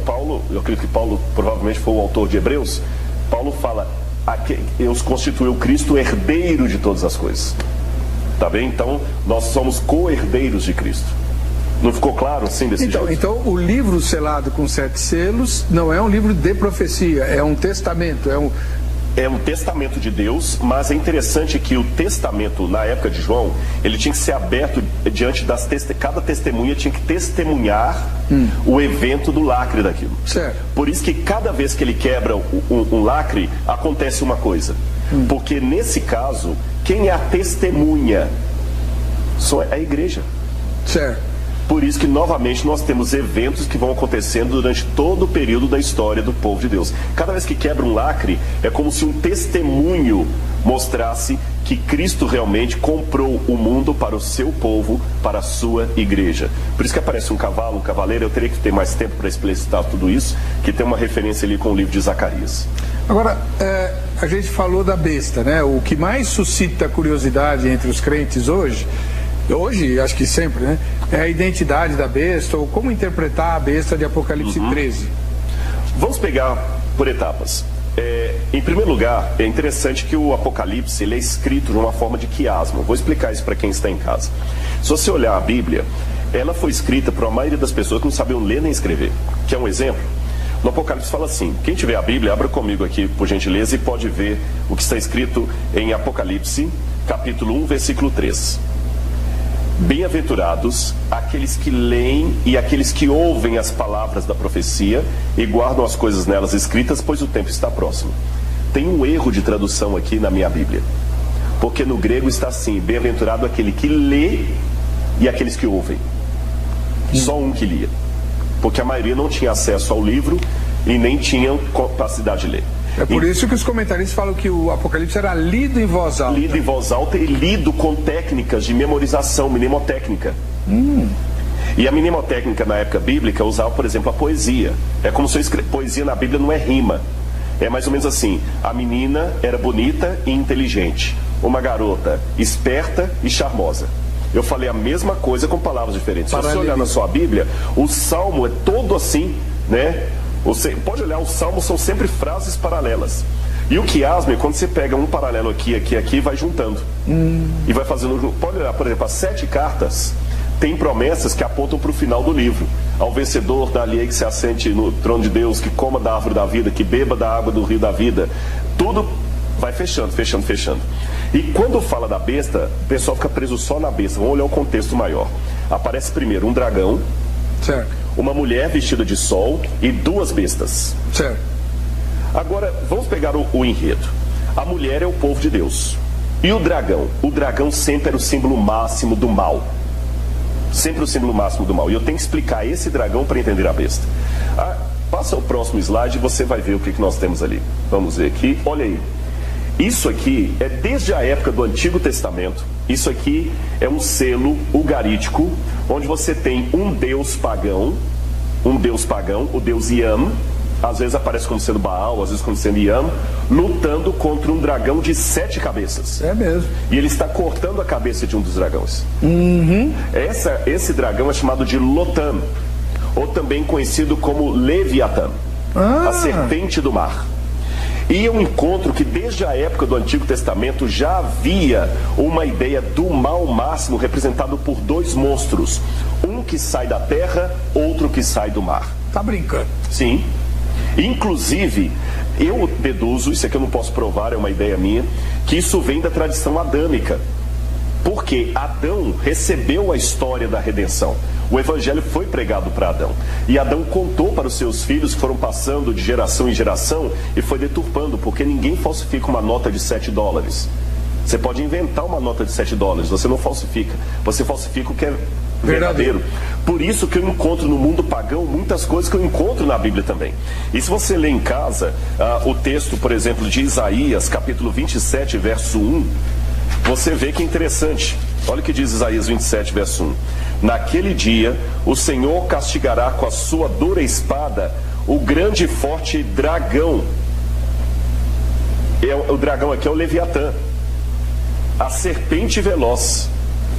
Paulo, eu acredito que Paulo provavelmente foi o autor de Hebreus, Paulo fala, Deus constituiu Cristo herdeiro de todas as coisas. Tá bem? Então, nós somos co-herdeiros de Cristo. Não ficou claro assim desse jeito? Então, o livro selado com 7 selos não é um livro de profecia, é um testamento, É um testamento de Deus, mas é interessante que o testamento, na época de João, ele tinha que ser aberto diante das cada testemunha tinha que testemunhar o evento do lacre daquilo. Certo. Por isso que cada vez que ele quebra um lacre, acontece uma coisa. Porque nesse caso, quem é a testemunha? Só é a igreja. Certo. Por isso que, novamente, nós temos eventos que vão acontecendo durante todo o período da história do povo de Deus. Cada vez que quebra um lacre, é como se um testemunho mostrasse que Cristo realmente comprou o mundo para o seu povo, para a sua igreja. Por isso que aparece um cavalo, um cavaleiro. Eu teria que ter mais tempo para explicitar tudo isso, que tem uma referência ali com o livro de Zacarias. Agora, a gente falou da besta, né? O que mais suscita curiosidade entre os crentes hoje, acho que sempre, né? É a identidade da besta, ou como interpretar a besta de Apocalipse 13. Vamos pegar por etapas. Em primeiro lugar, é interessante que o Apocalipse ele é escrito de uma forma de quiasmo. Vou explicar isso para quem está em casa. Se você olhar a Bíblia, ela foi escrita por uma maioria das pessoas que não sabiam ler nem escrever. Quer um exemplo? No Apocalipse fala assim, quem tiver a Bíblia, abra comigo aqui, por gentileza, e pode ver o que está escrito em Apocalipse, capítulo 1, versículo 3. Bem-aventurados aqueles que leem e aqueles que ouvem as palavras da profecia e guardam as coisas nelas escritas, pois o tempo está próximo. Tem um erro de tradução aqui na minha Bíblia, porque no grego está assim, bem-aventurado aquele que lê e aqueles que ouvem. Só um que lia, porque a maioria não tinha acesso ao livro e nem tinham capacidade de ler. É por isso que os comentaristas falam que o Apocalipse era lido em voz alta. Lido em voz alta e lido com técnicas de memorização, mnemotécnica. E a mnemotécnica na época bíblica usava, por exemplo, a poesia. É como se eu poesia na Bíblia não é rima. É mais ou menos assim, a menina era bonita e inteligente, uma garota esperta e charmosa. Eu falei a mesma coisa com palavras diferentes. Se você olhar na sua Bíblia, o Salmo é todo assim, né? Você pode olhar, os salmos são sempre frases paralelas. E o quiasmo é quando você pega um paralelo aqui, aqui, vai juntando. E vai fazendo. Pode olhar, por exemplo, as 7 cartas têm promessas que apontam para o final do livro. Ao vencedor, dali que se assente no trono de Deus, que coma da árvore da vida, que beba da água do rio da vida. Tudo vai fechando, fechando, fechando. E quando fala da besta, o pessoal fica preso só na besta. Vamos olhar o contexto maior. Aparece primeiro um dragão. Certo. Uma mulher vestida de sol e 2 bestas. Certo. Agora, vamos pegar o enredo. A mulher é o povo de Deus. E o dragão sempre era o símbolo máximo do mal. Sempre o símbolo máximo do mal. E eu tenho que explicar esse dragão para entender a besta. Passa o próximo slide e você vai ver o que nós temos ali. Vamos ver aqui. Olha aí. Isso aqui é desde a época do Antigo Testamento. Isso aqui é um selo ugarítico, onde você tem um deus pagão, o deus Yam, às vezes aparece como sendo Baal, às vezes como sendo Yam, lutando contra um dragão de 7 cabeças. É mesmo. E ele está cortando a cabeça de um dos dragões. Esse dragão é chamado de Lotan, ou também conhecido como Leviatã, a serpente do mar. E é um encontro que desde a época do Antigo Testamento já havia uma ideia do mal máximo representado por 2 monstros. Um que sai da terra, outro que sai do mar. Tá brincando? Sim. Inclusive, eu deduzo, isso aqui eu não posso provar, é uma ideia minha, que isso vem da tradição adâmica. Porque Adão recebeu a história da redenção. O evangelho foi pregado para Adão. E Adão contou para os seus filhos, que foram passando de geração em geração, e foi deturpando, porque ninguém falsifica uma nota de $7. Você pode inventar uma nota de $7, você não falsifica. Você falsifica o que é verdadeiro. Por isso que eu encontro no mundo pagão muitas coisas que eu encontro na Bíblia também. E se você ler em casa, o texto, por exemplo, de Isaías, capítulo 27, verso 1, você vê que é interessante. Olha o que diz Isaías 27, verso 1. Naquele dia, o Senhor castigará com a sua dura espada o grande e forte dragão. O dragão aqui é o Leviatã. A serpente veloz.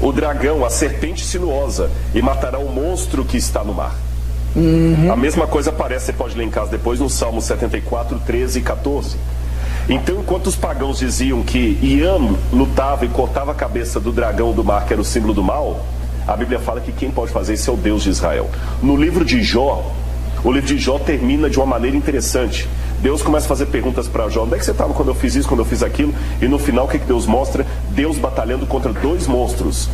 O dragão, a serpente sinuosa. E matará o monstro que está no mar. A mesma coisa aparece, você pode ler em casa depois, no Salmo 74, 13 e 14. Então, enquanto os pagãos diziam que Iam lutava e cortava a cabeça do dragão do mar, que era o símbolo do mal, a Bíblia fala que quem pode fazer isso é o Deus de Israel. No livro de Jó, o livro de Jó termina de uma maneira interessante. Deus começa a fazer perguntas para Jó. Onde é que você estava quando eu fiz isso, quando eu fiz aquilo? E no final, o que Deus mostra? Deus batalhando contra 2 monstros.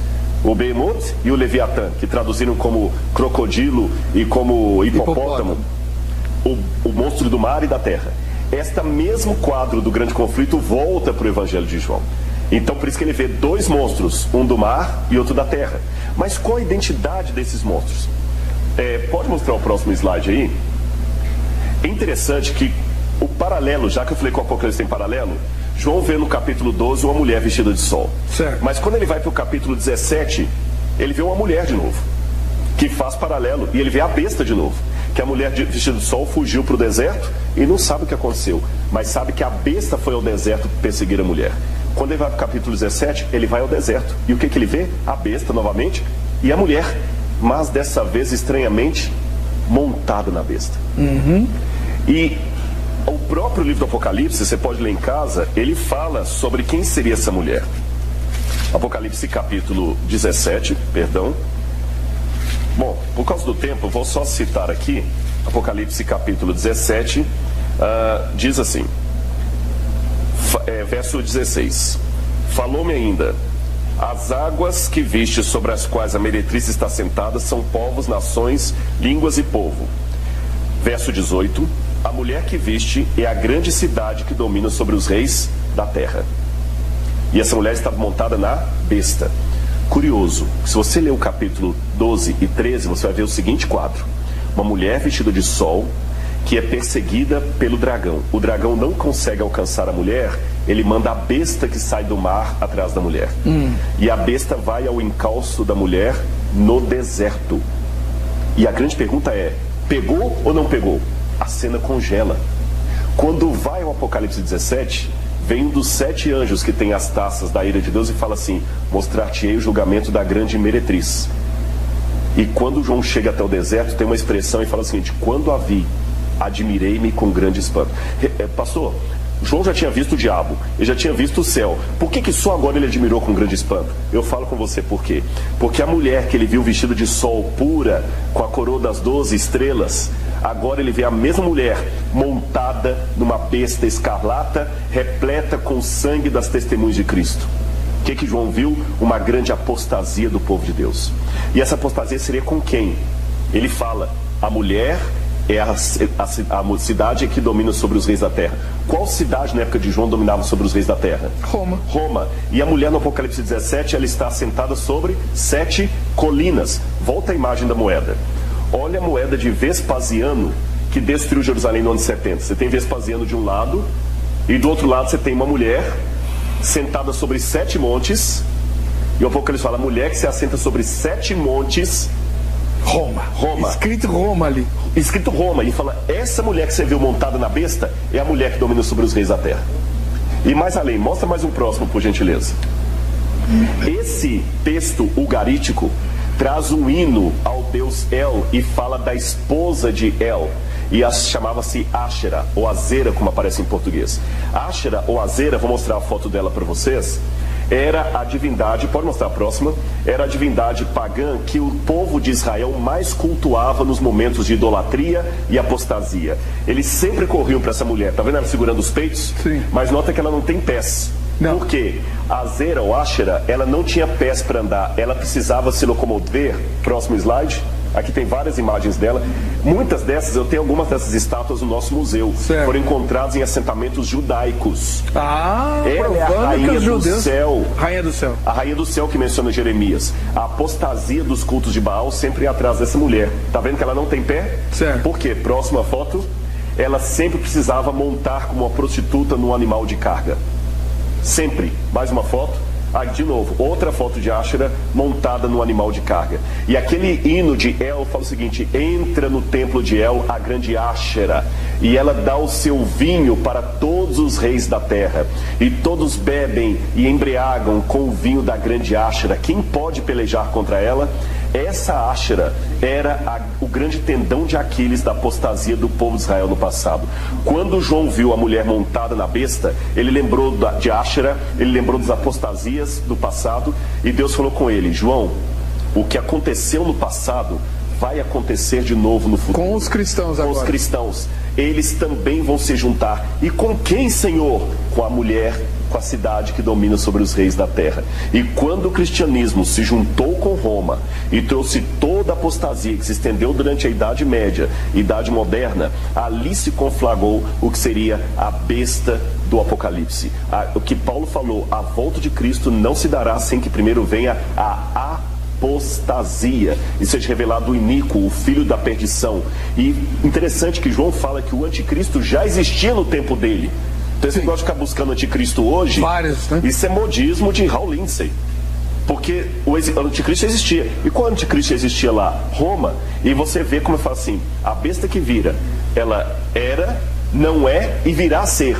O Behemoth e o Leviatã, que traduziram como crocodilo e como hipopótamo. O monstro do mar e da terra. Este mesmo quadro do grande conflito volta para o Evangelho de João. Então, por isso que ele vê 2 monstros, um do mar e outro da terra. Mas qual a identidade desses monstros? Pode mostrar o próximo slide aí? É interessante que o paralelo, já que eu falei que o Apocalipse tem paralelo, João vê no capítulo 12 uma mulher vestida de sol. Certo. Mas quando ele vai para o capítulo 17, ele vê uma mulher de novo, que faz paralelo, e ele vê a besta de novo. Que a mulher vestida de sol fugiu para o deserto e não sabe o que aconteceu, mas sabe que a besta foi ao deserto perseguir a mulher. Quando ele vai para o capítulo 17, ele vai ao deserto. E o que ele vê? A besta novamente e a mulher, mas dessa vez estranhamente montada na besta. E o próprio livro do Apocalipse, você pode ler em casa, ele fala sobre quem seria essa mulher. Apocalipse capítulo 17, perdão. Bom, por causa do tempo, eu vou só citar aqui Apocalipse capítulo 17, diz assim, verso 16: falou-me ainda, as águas que viste sobre as quais a meretriz está sentada são povos, nações, línguas e povo. Verso 18: a mulher que viste é a grande cidade que domina sobre os reis da terra. E essa mulher estava montada na besta. Curioso, se você ler o capítulo 12 e 13, você vai ver o seguinte quadro: uma mulher vestida de sol que é perseguida pelo dragão. O dragão não consegue alcançar a mulher, ele manda a besta que sai do mar atrás da mulher. E a besta vai ao encalço da mulher no deserto. E a grande pergunta é, pegou ou não pegou? A cena congela. Quando vai ao Apocalipse 17, vem um dos 7 anjos que tem as taças da ira de Deus e fala assim: mostrar-te-ei o julgamento da grande meretriz. E quando João chega até o deserto, tem uma expressão e fala o seguinte: quando a vi, admirei-me com grande espanto. Pastor, João já tinha visto o diabo, ele já tinha visto o céu. Por que só agora ele admirou com grande espanto? Eu falo com você por quê. Porque a mulher que ele viu vestida de sol pura, com a coroa das 12 estrelas, agora ele vê a mesma mulher montada numa besta escarlata, repleta com o sangue das testemunhas de Cristo. O que João viu? Uma grande apostasia do povo de Deus. E essa apostasia seria com quem? Ele fala, a mulher é a cidade que domina sobre os reis da terra. Qual cidade na época de João dominava sobre os reis da terra? Roma. Roma. E a mulher no Apocalipse 17, ela está assentada sobre 7 colinas. Volta a imagem da moeda. Olha a moeda de Vespasiano, que destruiu Jerusalém no ano 70. Você tem Vespasiano de um lado, e do outro lado você tem uma mulher sentada sobre 7 montes. E o Apocalipse fala, a mulher que se assenta sobre 7 montes. Roma. Escrito Roma ali. Escrito Roma. E fala, essa mulher que você viu montada na besta é a mulher que domina sobre os reis da terra. E mais além, mostra mais um próximo, por gentileza. Esse texto ugarítico traz um hino ao deus El e fala da esposa de El. E chamava-se Áshera, ou Azera, como aparece em português. Áshera, ou Azera, vou mostrar a foto dela para vocês. Era a divindade, pode mostrar a próxima, era a divindade pagã que o povo de Israel mais cultuava nos momentos de idolatria e apostasia. Eles sempre corriam para essa mulher, tá vendo ela segurando os peitos? Sim. Mas nota que ela não tem pés. Não. Por quê? A Azera ou Áshera, ela não tinha pés para andar, ela precisava se locomover. Próximo slide. Aqui tem várias imagens dela. Muitas dessas, eu tenho algumas dessas estátuas no nosso museu. Certo. Foram encontradas em assentamentos judaicos. Ela é a rainha do céu. Rainha do céu. A rainha do céu que menciona Jeremias. A apostasia dos cultos de Baal sempre é atrás dessa mulher. Tá vendo que ela não tem pé? Certo. Por quê? Próxima foto. Ela sempre precisava montar como uma prostituta num animal de carga. Sempre. Mais uma foto. De novo, outra foto de Áshera montada no animal de carga. E aquele hino de El fala o seguinte: entra no templo de El a grande Áshera, e ela dá o seu vinho para todos os reis da terra, e todos bebem e embriagam com o vinho da grande Áshera. Quem pode pelejar contra ela? Essa Áshera era o grande tendão de Aquiles da apostasia do povo de Israel no passado. Quando João viu a mulher montada na besta, ele lembrou de Áshera, ele lembrou das apostasias do passado, e Deus falou com ele: João, o que aconteceu no passado vai acontecer de novo no futuro. Com os cristãos agora. Com os cristãos. Eles também vão se juntar. E com quem, Senhor? Com a mulher, com a cidade que domina sobre os reis da terra. E quando o cristianismo se juntou com Roma e trouxe toda a apostasia que se estendeu durante a Idade Média, Idade Moderna, ali se conflagrou o que seria a besta do Apocalipse. O que Paulo falou, a volta de Cristo não se dará sem que primeiro venha a apostasia e seja revelado o iníquo, o filho da perdição. E interessante que João fala que o anticristo já existia no tempo dele. Então esse negócio de ficar buscando anticristo hoje, vários, né? Isso é modismo de Hal Lindsey. Porque o anticristo existia. E qual anticristo existia lá? Roma. E você vê como eu falo assim, a besta que vira, ela era, não é e virá a ser.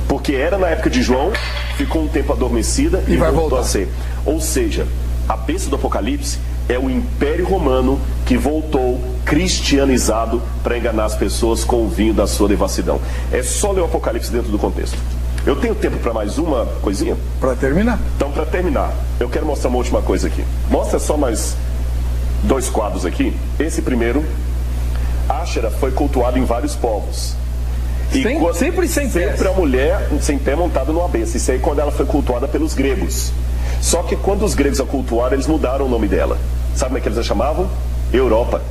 Porque era na época de João, ficou um tempo adormecida e vai voltou voltar a ser. Ou seja, a besta do Apocalipse é o Império Romano que voltou cristianizado para enganar as pessoas com o vinho da sua devassidão. É só ler o Apocalipse dentro do contexto. Eu tenho tempo para mais uma coisinha? Para terminar. Então, para terminar, eu quero mostrar uma última coisa aqui. Mostra só mais 2 quadros aqui. Esse primeiro, Áshera foi cultuado em vários povos. Sempre sem pé. Sempre a mulher sem pé montada numa besta. Isso aí quando ela foi cultuada pelos gregos. Só que quando os gregos a cultuaram, eles mudaram o nome dela. Sabe como é que eles a chamavam? Europa.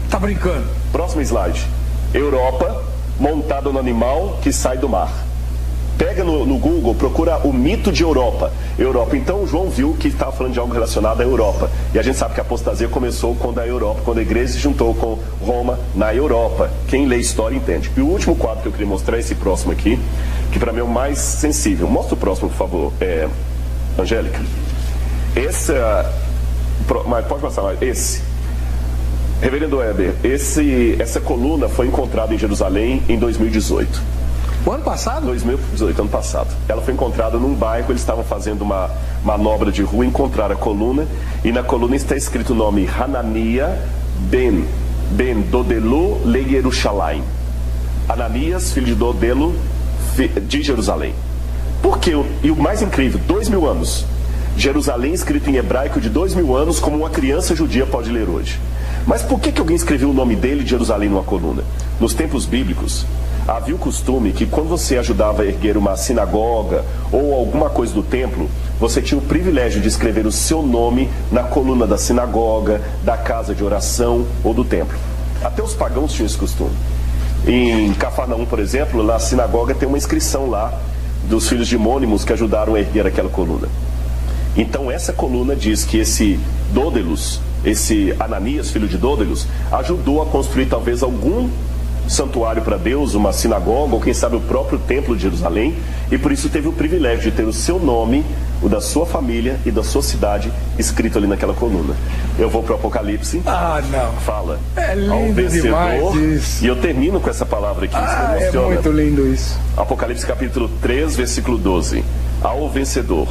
Tá brincando? Próximo slide. Europa, montada no animal que sai do mar. Pega no Google, procura o mito de Europa. Então o João viu que estava falando de algo relacionado à Europa. E a gente sabe que a apostasia começou quando a igreja se juntou com Roma na Europa. Quem lê história entende. E o último quadro que eu queria mostrar é esse próximo aqui, que para mim é o mais sensível. Mostra o próximo, por favor, Angélica. Mas pode passar mais. Esse. Reverendo Weber, essa coluna foi encontrada em Jerusalém em 2018. O ano passado? 2018, ano passado. Ela foi encontrada num bairro, eles estavam fazendo uma manobra de rua, encontraram a coluna, e na coluna está escrito o nome Hanania ben Dodelu le Yerushalayim. Ananias, filho de Dodelo, de Jerusalém. Por quê? E o mais incrível, 2000 anos. Jerusalém escrito em hebraico de 2000 anos, como uma criança judia pode ler hoje. Mas por que alguém escreveu o nome dele de Jerusalém numa coluna? Nos tempos bíblicos, havia o costume que quando você ajudava a erguer uma sinagoga ou alguma coisa do templo, você tinha o privilégio de escrever o seu nome na coluna da sinagoga, da casa de oração ou do templo. Até os pagãos tinham esse costume. Em Cafarnaum, por exemplo, na sinagoga tem uma inscrição lá dos filhos de Mônimos que ajudaram a erguer aquela coluna. Então essa coluna diz que esse Dódelos, esse Ananias, filho de Dódelos, ajudou a construir talvez algum santuário para Deus, uma sinagoga, ou quem sabe o próprio templo de Jerusalém, e por isso teve o privilégio de ter o seu nome, o da sua família e da sua cidade escrito ali naquela coluna. Eu vou para o Apocalipse. Ah, não. Fala. É lindo ao vencedor, demais isso. E eu termino com essa palavra aqui. É muito lindo isso. Apocalipse capítulo 3, versículo 12. Ao vencedor,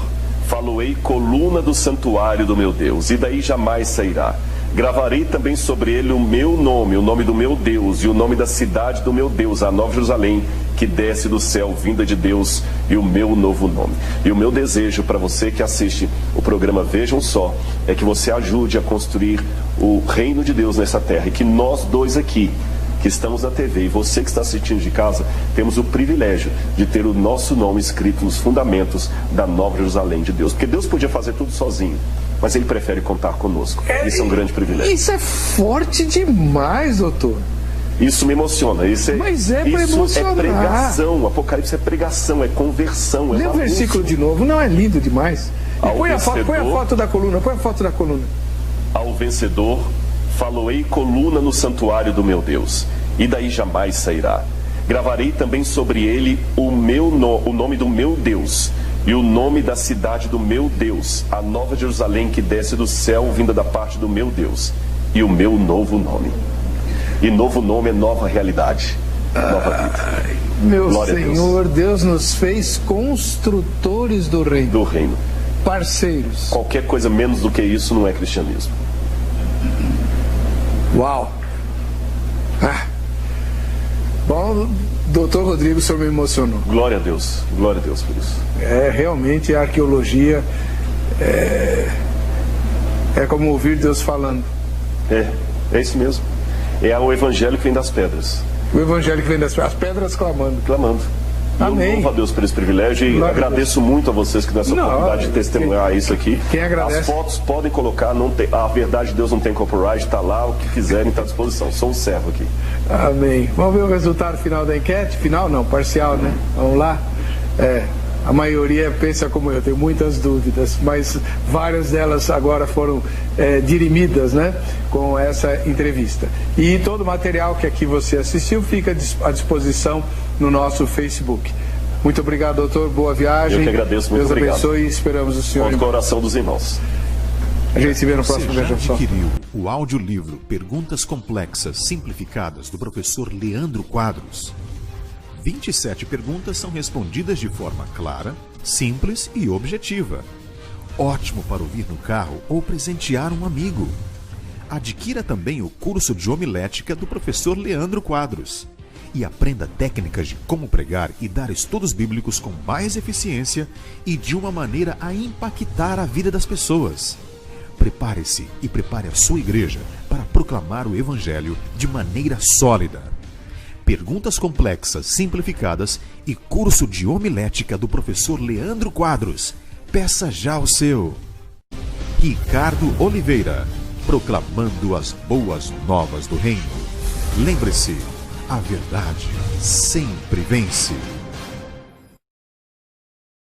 faloei coluna do santuário do meu Deus, e daí jamais sairá. Gravarei também sobre ele o meu nome, o nome do meu Deus, e o nome da cidade do meu Deus, a Nova Jerusalém, que desce do céu, vinda de Deus, e o meu novo nome. E o meu desejo para você que assiste o programa Vejam Só, é que você ajude a construir o reino de Deus nessa terra, e que nós dois aqui, que estamos na TV, e você que está assistindo de casa, temos o privilégio de ter o nosso nome escrito nos fundamentos da Nova Jerusalém de Deus. Porque Deus podia fazer tudo sozinho, mas Ele prefere contar conosco. Isso é um grande privilégio. Isso é forte demais, doutor. Isso me emociona. Mas é para emocionar. É pregação. Apocalipse é pregação, é conversão. Lê o versículo de novo. Não é lindo demais? Põe a foto da coluna. Põe a foto da coluna. Ao vencedor, faloei coluna no santuário do meu Deus, e daí jamais sairá. Gravarei também sobre ele o nome do meu Deus, e o nome da cidade do meu Deus, a Nova Jerusalém que desce do céu, vinda da parte do meu Deus, e o meu novo nome. E novo nome é nova realidade, nova vida. Meu Glória Senhor, Deus nos fez construtores do reino. Do reino. Parceiros. Qualquer coisa menos do que isso não é cristianismo. Uau! Bom, doutor Rodrigo, o senhor me emocionou. Glória a Deus por isso. Realmente a arqueologia é como ouvir Deus falando. É isso mesmo. É o evangelho que vem das pedras. O evangelho que vem das pedras, as pedras clamando. Amém. Eu louvo a Deus por esse privilégio e agradeço muito a vocês que dão essa oportunidade de testemunhar isso aqui. Quem agradece? As fotos podem colocar, a verdade de Deus não tem copyright, está lá, o que quiserem está à disposição. Sou um servo aqui. Amém. Vamos ver o resultado final da enquete? Final não, parcial, né? Vamos lá? A maioria pensa como eu, tenho muitas dúvidas, mas várias delas agora foram dirimidas, né, com essa entrevista. E todo o material que aqui você assistiu fica à disposição no nosso Facebook. Muito obrigado, doutor. Boa viagem. Eu que agradeço, muito obrigado. Deus abençoe e esperamos o senhor. Com o coração dos irmãos. A gente se vê no próximo Vejam Só. Você já adquiriu o audiolivro Perguntas Complexas Simplificadas do professor Leandro Quadros? 27 perguntas são respondidas de forma clara, simples e objetiva. Ótimo para ouvir no carro ou presentear um amigo. Adquira também o curso de homilética do professor Leandro Quadros e aprenda técnicas de como pregar e dar estudos bíblicos com mais eficiência e de uma maneira a impactar a vida das pessoas. Prepare-se e prepare a sua igreja para proclamar o Evangelho de maneira sólida. Perguntas complexas, simplificadas e curso de homilética do professor Leandro Quadros. Peça já o seu. Ricardo Oliveira, proclamando as boas novas do reino. Lembre-se, a verdade sempre vence.